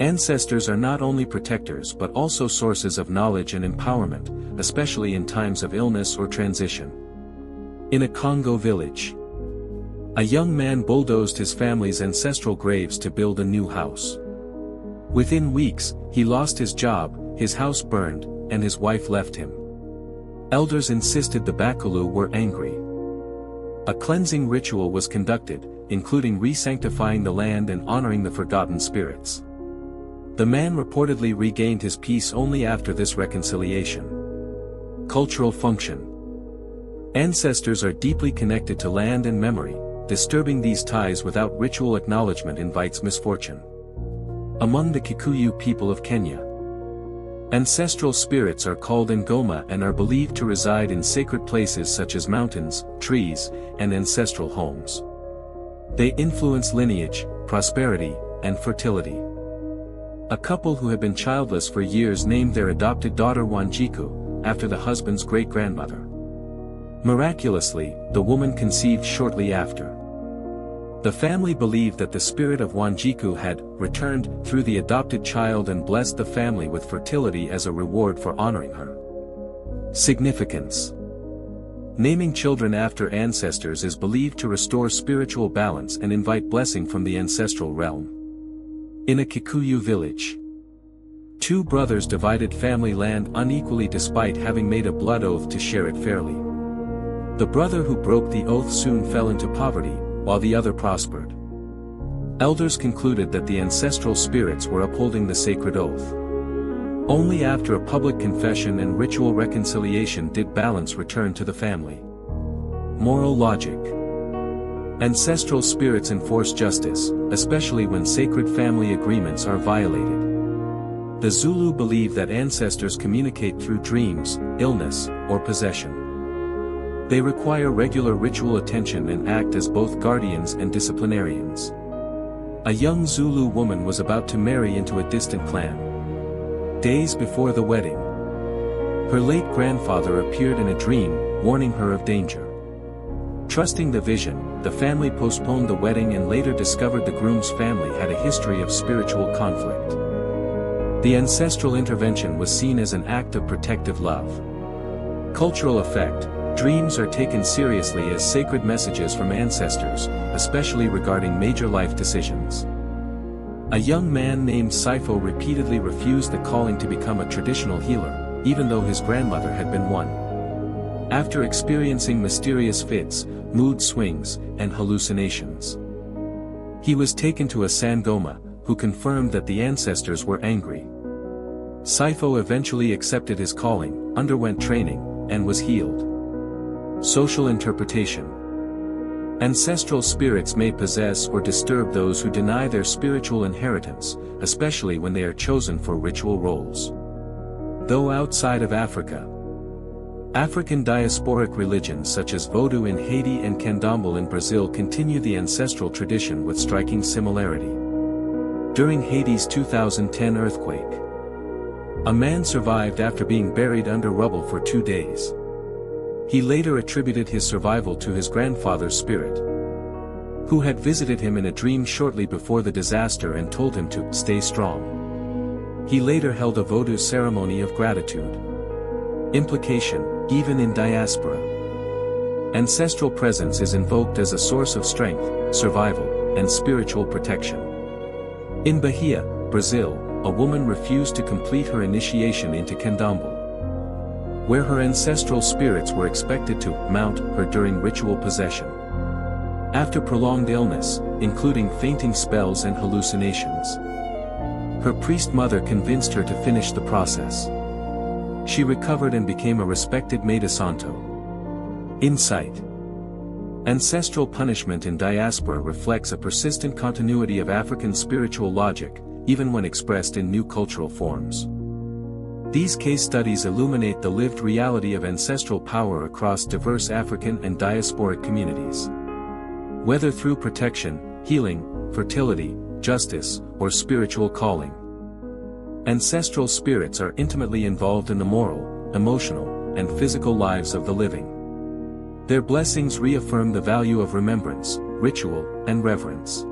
ancestors are not only protectors but also sources of knowledge and empowerment, especially in times of illness or transition. In a Congo village, a young man bulldozed his family's ancestral graves to build a new house. Within weeks, he lost his job, his house burned, and his wife left him. Elders insisted the Bakulu were angry. A cleansing ritual was conducted, including re-sanctifying the land and honoring the forgotten spirits. The man reportedly regained his peace only after this reconciliation. Cultural function: ancestors are deeply connected to land and memory. Disturbing these ties without ritual acknowledgement invites misfortune. Among the Kikuyu people of Kenya, ancestral spirits are called Ngoma and are believed to reside in sacred places such as mountains, trees, and ancestral homes. They influence lineage, prosperity, and fertility. A couple who had been childless for years named their adopted daughter Wanjiku, after the husband's great-grandmother. Miraculously, the woman conceived shortly after. The family believed that the spirit of Wanjiku had returned through the adopted child and blessed the family with fertility as a reward for honoring her. Significance. Naming children after ancestors is believed to restore spiritual balance and invite blessing from the ancestral realm. In a Kikuyu village, two brothers divided family land unequally despite having made a blood oath to share it fairly. The brother who broke the oath soon fell into poverty, while the other prospered. Elders concluded that the ancestral spirits were upholding the sacred oath. Only after a public confession and ritual reconciliation did balance return to the family. Moral logic. Ancestral spirits enforce justice, especially when sacred family agreements are violated. The Zulu believe that ancestors communicate through dreams, illness, or possession. They require regular ritual attention and act as both guardians and disciplinarians. A young Zulu woman was about to marry into a distant clan. Days before the wedding, her late grandfather appeared in a dream, warning her of danger. Trusting the vision, the family postponed the wedding and later discovered the groom's family had a history of spiritual conflict. The ancestral intervention was seen as an act of protective love. Cultural effect. Dreams are taken seriously as sacred messages from ancestors, especially regarding major life decisions. A young man named Sifo repeatedly refused the calling to become a traditional healer, even though his grandmother had been one. After experiencing mysterious fits, mood swings, and hallucinations, he was taken to a Sangoma, who confirmed that the ancestors were angry. Sifo eventually accepted his calling, underwent training, and was healed. Social interpretation. Ancestral spirits may possess or disturb those who deny their spiritual inheritance, especially when they are chosen for ritual roles. Though outside of Africa, African diasporic religions such as Vodou in Haiti and Candomblé in Brazil continue the ancestral tradition with striking similarity. During Haiti's 2010 earthquake, a man survived after being buried under rubble for 2 days. He later attributed his survival to his grandfather's spirit, who had visited him in a dream shortly before the disaster and told him to stay strong. He later held a Vodou ceremony of gratitude. Implication. Even in diaspora, ancestral presence is invoked as a source of strength, survival, and spiritual protection. In Bahia, Brazil, a woman refused to complete her initiation into Candomblé, where her ancestral spirits were expected to mount her during ritual possession. After prolonged illness, including fainting spells and hallucinations, her priest mother convinced her to finish the process. She recovered and became a respected Maida Santo. Insight. Ancestral punishment in diaspora reflects a persistent continuity of African spiritual logic, even when expressed in new cultural forms. These case studies illuminate the lived reality of ancestral power across diverse African and diasporic communities. Whether through protection, healing, fertility, justice, or spiritual calling, ancestral spirits are intimately involved in the moral, emotional, and physical lives of the living. Their blessings reaffirm the value of remembrance, ritual, and reverence.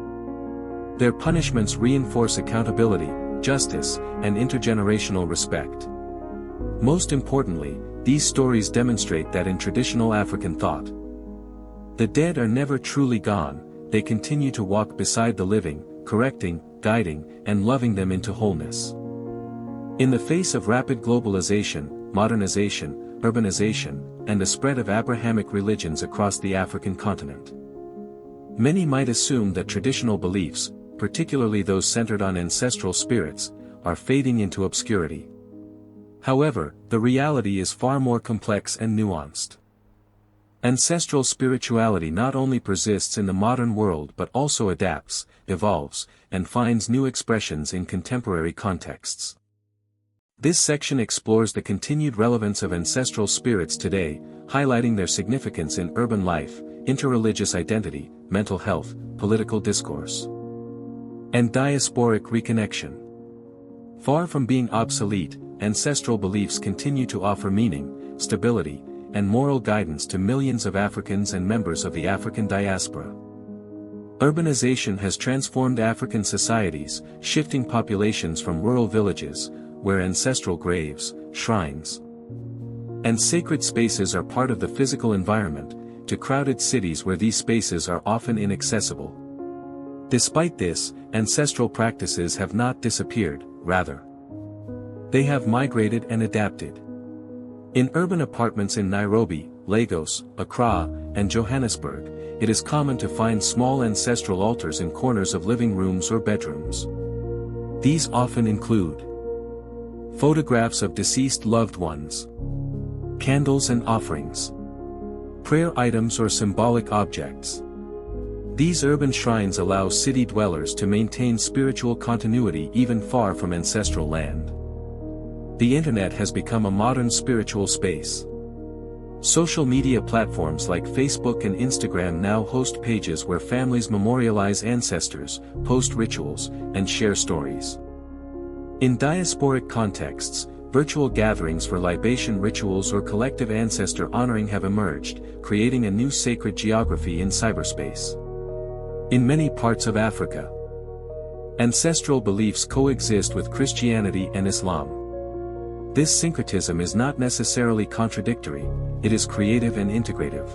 Their punishments reinforce accountability, justice, and intergenerational respect. Most importantly, these stories demonstrate that in traditional African thought, the dead are never truly gone, they continue to walk beside the living, correcting, guiding, and loving them into wholeness. In the face of rapid globalization, modernization, urbanization, and the spread of Abrahamic religions across the African continent, many might assume that traditional beliefs, particularly those centered on ancestral spirits, are fading into obscurity. However, the reality is far more complex and nuanced. Ancestral spirituality not only persists in the modern world but also adapts, evolves, and finds new expressions in contemporary contexts. This section explores the continued relevance of ancestral spirits today, highlighting their significance in urban life, interreligious identity, mental health, political discourse, and diasporic reconnection. Far from being obsolete, ancestral beliefs continue to offer meaning, stability, and moral guidance to millions of Africans and members of the African diaspora. Urbanization has transformed African societies, shifting populations from rural villages, where ancestral graves, shrines, And sacred spaces are part of the physical environment, to crowded cities where these spaces are often inaccessible. Despite this, ancestral practices have not disappeared, rather. They have migrated and adapted. In urban apartments in Nairobi, Lagos, Accra, and Johannesburg, it is common to find small ancestral altars in corners of living rooms or bedrooms. These often include photographs of deceased loved ones, candles and offerings, prayer items or symbolic objects. These urban shrines allow city dwellers to maintain spiritual continuity even far from ancestral land. The internet has become a modern spiritual space. Social media platforms like Facebook and Instagram now host pages where families memorialize ancestors, post rituals, and share stories. In diasporic contexts, virtual gatherings for libation rituals or collective ancestor honoring have emerged, creating a new sacred geography in cyberspace. In many parts of Africa, ancestral beliefs coexist with Christianity and Islam. This syncretism is not necessarily contradictory, it is creative and integrative,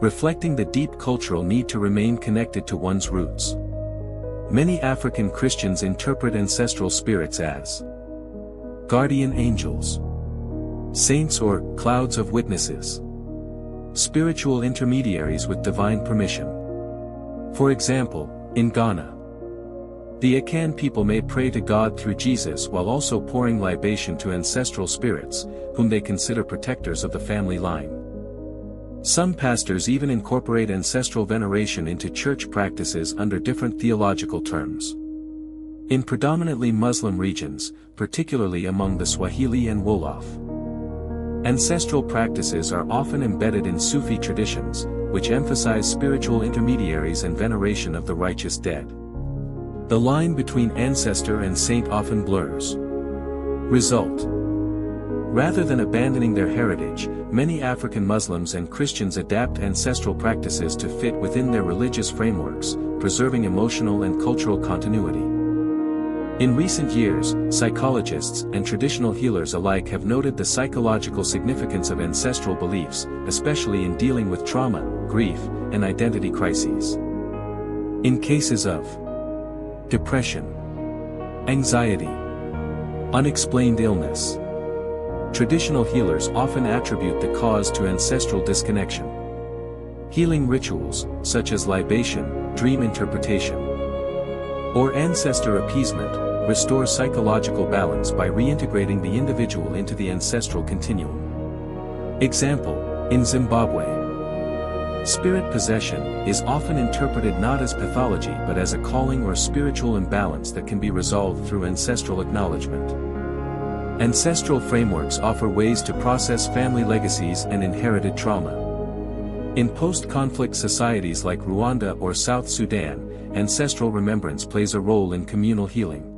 reflecting the deep cultural need to remain connected to one's roots. Many African Christians interpret ancestral spirits as guardian angels, saints or clouds of witnesses, spiritual intermediaries with divine permission. For example, in Ghana, the Akan people may pray to God through Jesus while also pouring libation to ancestral spirits, whom they consider protectors of the family line. Some pastors even incorporate ancestral veneration into church practices under different theological terms. In predominantly Muslim regions, particularly among the Swahili and Wolof, ancestral practices are often embedded in Sufi traditions, which emphasize spiritual intermediaries and veneration of the righteous dead. The line between ancestor and saint often blurs. Result: rather than abandoning their heritage, many African Muslims and Christians adapt ancestral practices to fit within their religious frameworks, preserving emotional and cultural continuity. In recent years, psychologists and traditional healers alike have noted the psychological significance of ancestral beliefs, especially in dealing with trauma, grief, and identity crises. In cases of depression, anxiety, unexplained illness, traditional healers often attribute the cause to ancestral disconnection. Healing rituals, such as libation, dream interpretation, or ancestor appeasement, restore psychological balance by reintegrating the individual into the ancestral continuum. Example: in Zimbabwe, spirit possession is often interpreted not as pathology but as a calling or spiritual imbalance that can be resolved through ancestral acknowledgement. Ancestral frameworks offer ways to process family legacies and inherited trauma. In post-conflict societies like Rwanda or South Sudan, ancestral remembrance plays a role in communal healing.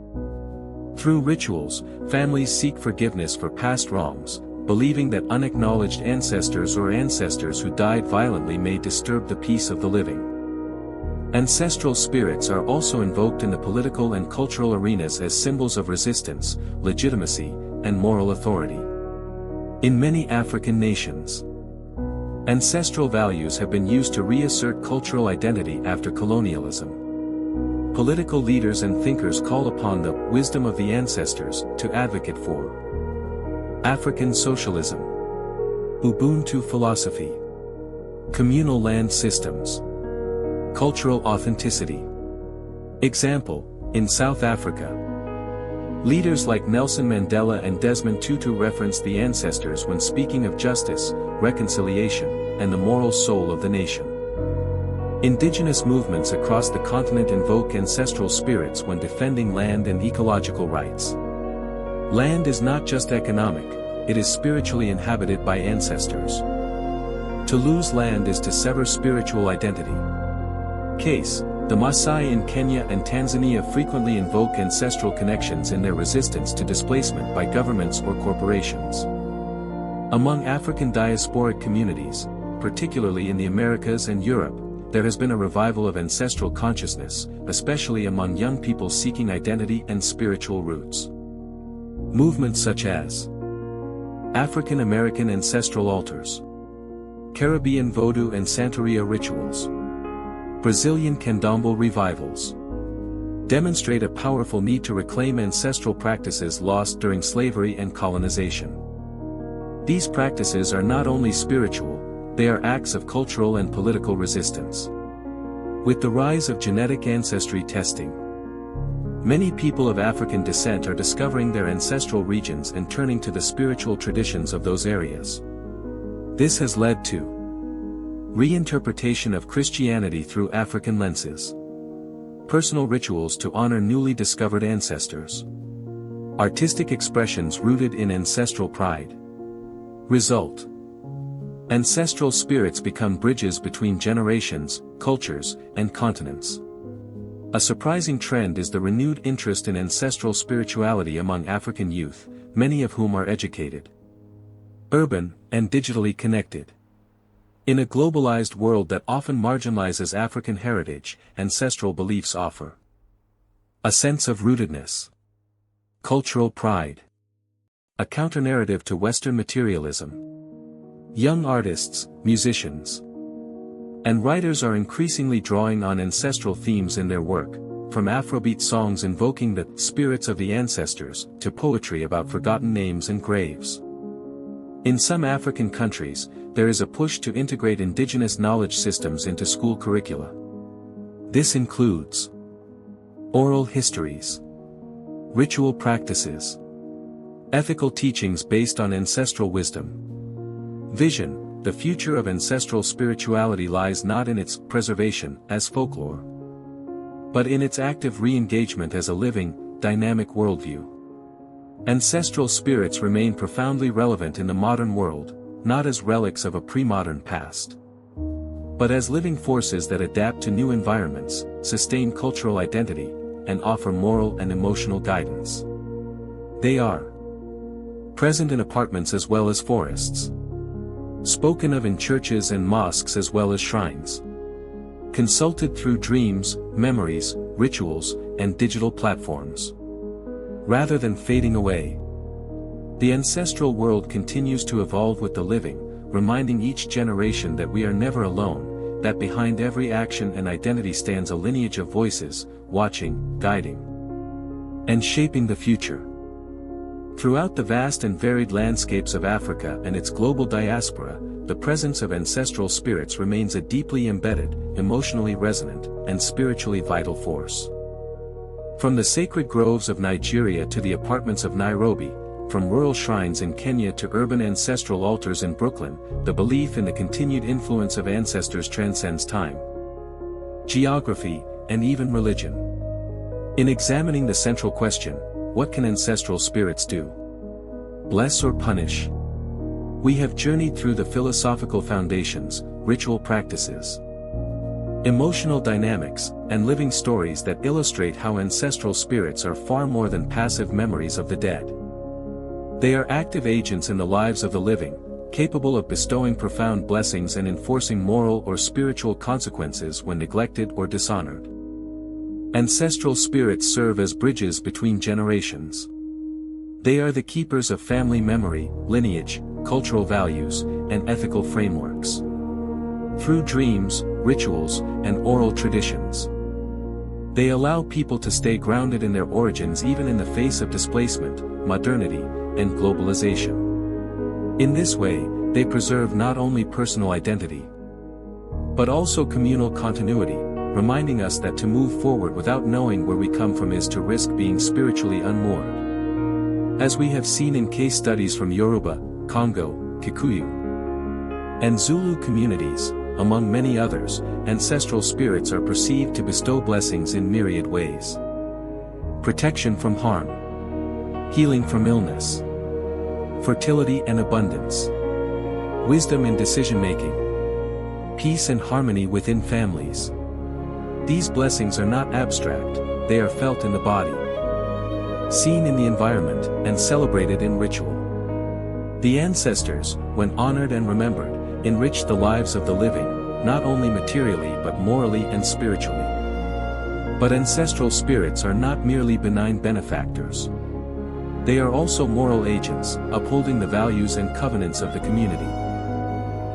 Through rituals, families seek forgiveness for past wrongs, believing that unacknowledged ancestors or ancestors who died violently may disturb the peace of the living. Ancestral spirits are also invoked in the political and cultural arenas as symbols of resistance, legitimacy, and moral authority. In many African nations, ancestral values have been used to reassert cultural identity after colonialism. Political leaders and thinkers call upon the wisdom of the ancestors to advocate for African socialism, Ubuntu philosophy, communal land systems, cultural authenticity. Example: in South Africa, leaders like Nelson Mandela and Desmond Tutu reference the ancestors when speaking of justice, reconciliation, and the moral soul of the nation. Indigenous movements across the continent invoke ancestral spirits when defending land and ecological rights. Land is not just economic, it is spiritually inhabited by ancestors. To lose land is to sever spiritual identity. Case: the Maasai in Kenya and Tanzania frequently invoke ancestral connections in their resistance to displacement by governments or corporations. Among African diasporic communities, particularly in the Americas and Europe, there has been a revival of ancestral consciousness, especially among young people seeking identity and spiritual roots. Movements such as African American ancestral altars. Caribbean voodoo and Santeria rituals. Brazilian candomblé revivals. Demonstrate a powerful need to reclaim ancestral practices lost during slavery and colonization. These practices are not only spiritual, they are acts of cultural and political resistance. With the rise of genetic ancestry testing, many people of African descent are discovering their ancestral regions and turning to the spiritual traditions of those areas. This has led to reinterpretation of Christianity through African lenses, personal rituals to honor newly discovered ancestors, artistic expressions rooted in ancestral pride. Result: ancestral spirits become bridges between generations, cultures, and continents. A surprising trend is the renewed interest in ancestral spirituality among African youth, many of whom are educated, urban, and digitally connected. In a globalized world that often marginalizes African heritage, ancestral beliefs offer a sense of rootedness, cultural pride, a counter-narrative to Western materialism. Young artists, musicians, and writers are increasingly drawing on ancestral themes in their work, from Afrobeat songs invoking the spirits of the ancestors, to poetry about forgotten names and graves. In some African countries, there is a push to integrate indigenous knowledge systems into school curricula. This includes oral histories, ritual practices, ethical teachings based on ancestral wisdom. Vision: the future of ancestral spirituality lies not in its preservation as folklore, but in its active re-engagement as a living, dynamic worldview. Ancestral spirits remain profoundly relevant in the modern world, not as relics of a pre-modern past, but as living forces that adapt to new environments, sustain cultural identity, and offer moral and emotional guidance. They are present in apartments as well as forests, spoken of in churches and mosques as well as shrines, consulted through dreams, memories, rituals, and digital platforms. Rather than fading away, the ancestral world continues to evolve with the living, reminding each generation that we are never alone, that behind every action and identity stands a lineage of voices, watching, guiding, and shaping the future. Throughout the vast and varied landscapes of Africa and its global diaspora, the presence of ancestral spirits remains a deeply embedded, emotionally resonant, and spiritually vital force. From the sacred groves of Nigeria to the apartments of Nairobi, from rural shrines in Kenya to urban ancestral altars in Brooklyn, the belief in the continued influence of ancestors transcends time, geography, and even religion. In examining the central question, what can ancestral spirits do? Bless or punish? We have journeyed through the philosophical foundations, ritual practices, emotional dynamics, and living stories that illustrate how ancestral spirits are far more than passive memories of the dead. They are active agents in the lives of the living, capable of bestowing profound blessings and enforcing moral or spiritual consequences when neglected or dishonored. Ancestral spirits serve as bridges between generations. They are the keepers of family memory, lineage, cultural values, and ethical frameworks. Through dreams, rituals, and oral traditions, they allow people to stay grounded in their origins even in the face of displacement, modernity, and globalization. In this way, they preserve not only personal identity, but also communal continuity, reminding us that to move forward without knowing where we come from is to risk being spiritually unmoored. As we have seen in case studies from Yoruba, Congo, Kikuyu, and Zulu communities, among many others, ancestral spirits are perceived to bestow blessings in myriad ways. Protection from harm, healing from illness, fertility and abundance, wisdom in decision-making, peace and harmony within families. These blessings are not abstract, they are felt in the body, seen in the environment, and celebrated in ritual. The ancestors, when honored and remembered, enrich the lives of the living, not only materially but morally and spiritually. But ancestral spirits are not merely benign benefactors. They are also moral agents, upholding the values and covenants of the community.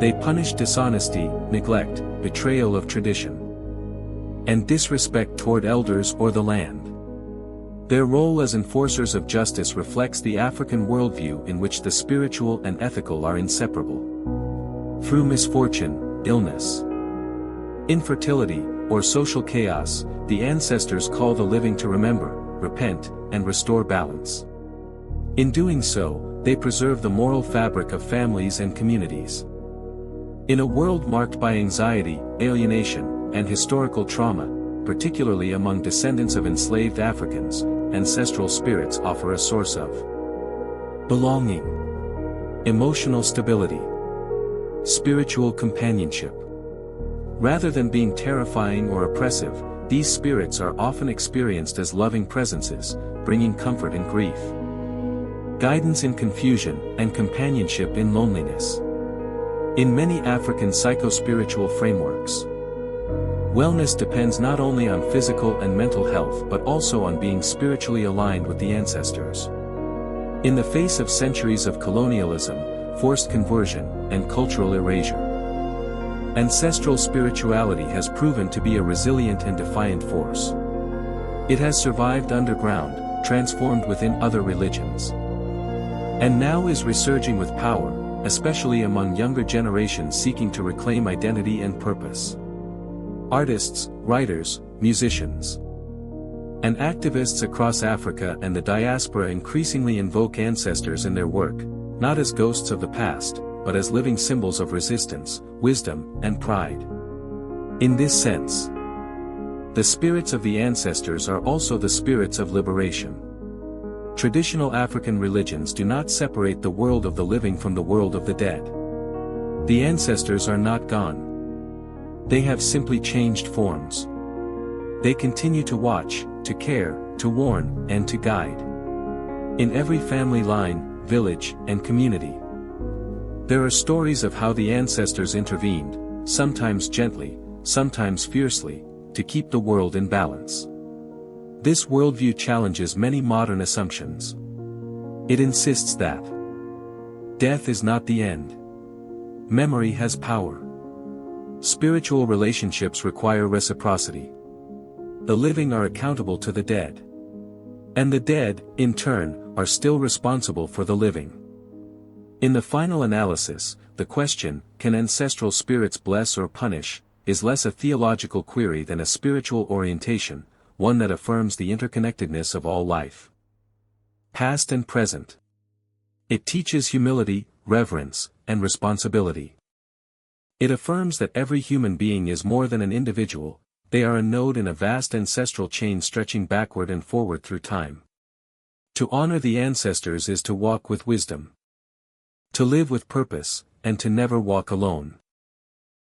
They punish dishonesty, neglect, betrayal of tradition, and disrespect toward elders or the land. Their role as enforcers of justice reflects the African worldview in which the spiritual and ethical are inseparable. Through misfortune, illness, infertility, or social chaos, the ancestors call the living to remember, repent, and restore balance. In doing so, they preserve the moral fabric of families and communities. In a world marked by anxiety, alienation, and historical trauma, particularly among descendants of enslaved Africans, ancestral spirits offer a source of belonging, emotional stability, spiritual companionship. Rather than being terrifying or oppressive, these spirits are often experienced as loving presences, bringing comfort in grief, guidance in confusion, and companionship in loneliness. In many African psychospiritual frameworks, wellness depends not only on physical and mental health but also on being spiritually aligned with the ancestors. In the face of centuries of colonialism, forced conversion, and cultural erasure, ancestral spirituality has proven to be a resilient and defiant force. It has survived underground, transformed within other religions, and now is resurging with power, especially among younger generations seeking to reclaim identity and purpose. Artists, writers, musicians, and activists across Africa and the diaspora increasingly invoke ancestors in their work, not as ghosts of the past, but as living symbols of resistance, wisdom, and pride. In this sense, the spirits of the ancestors are also the spirits of liberation. Traditional African religions do not separate the world of the living from the world of the dead. The ancestors are not gone. They have simply changed forms. They continue to watch, to care, to warn, and to guide. In every family line, village, and community, there are stories of how the ancestors intervened, sometimes gently, sometimes fiercely, to keep the world in balance. This worldview challenges many modern assumptions. It insists that death is not the end. Memory has power. Spiritual relationships require reciprocity. The living are accountable to the dead. And the dead, in turn, are still responsible for the living. In the final analysis, the question, can ancestral spirits bless or punish, is less a theological query than a spiritual orientation, one that affirms the interconnectedness of all life, past and present. It teaches humility, reverence, and responsibility. It affirms that every human being is more than an individual, they are a node in a vast ancestral chain stretching backward and forward through time. To honor the ancestors is to walk with wisdom, to live with purpose, and to never walk alone.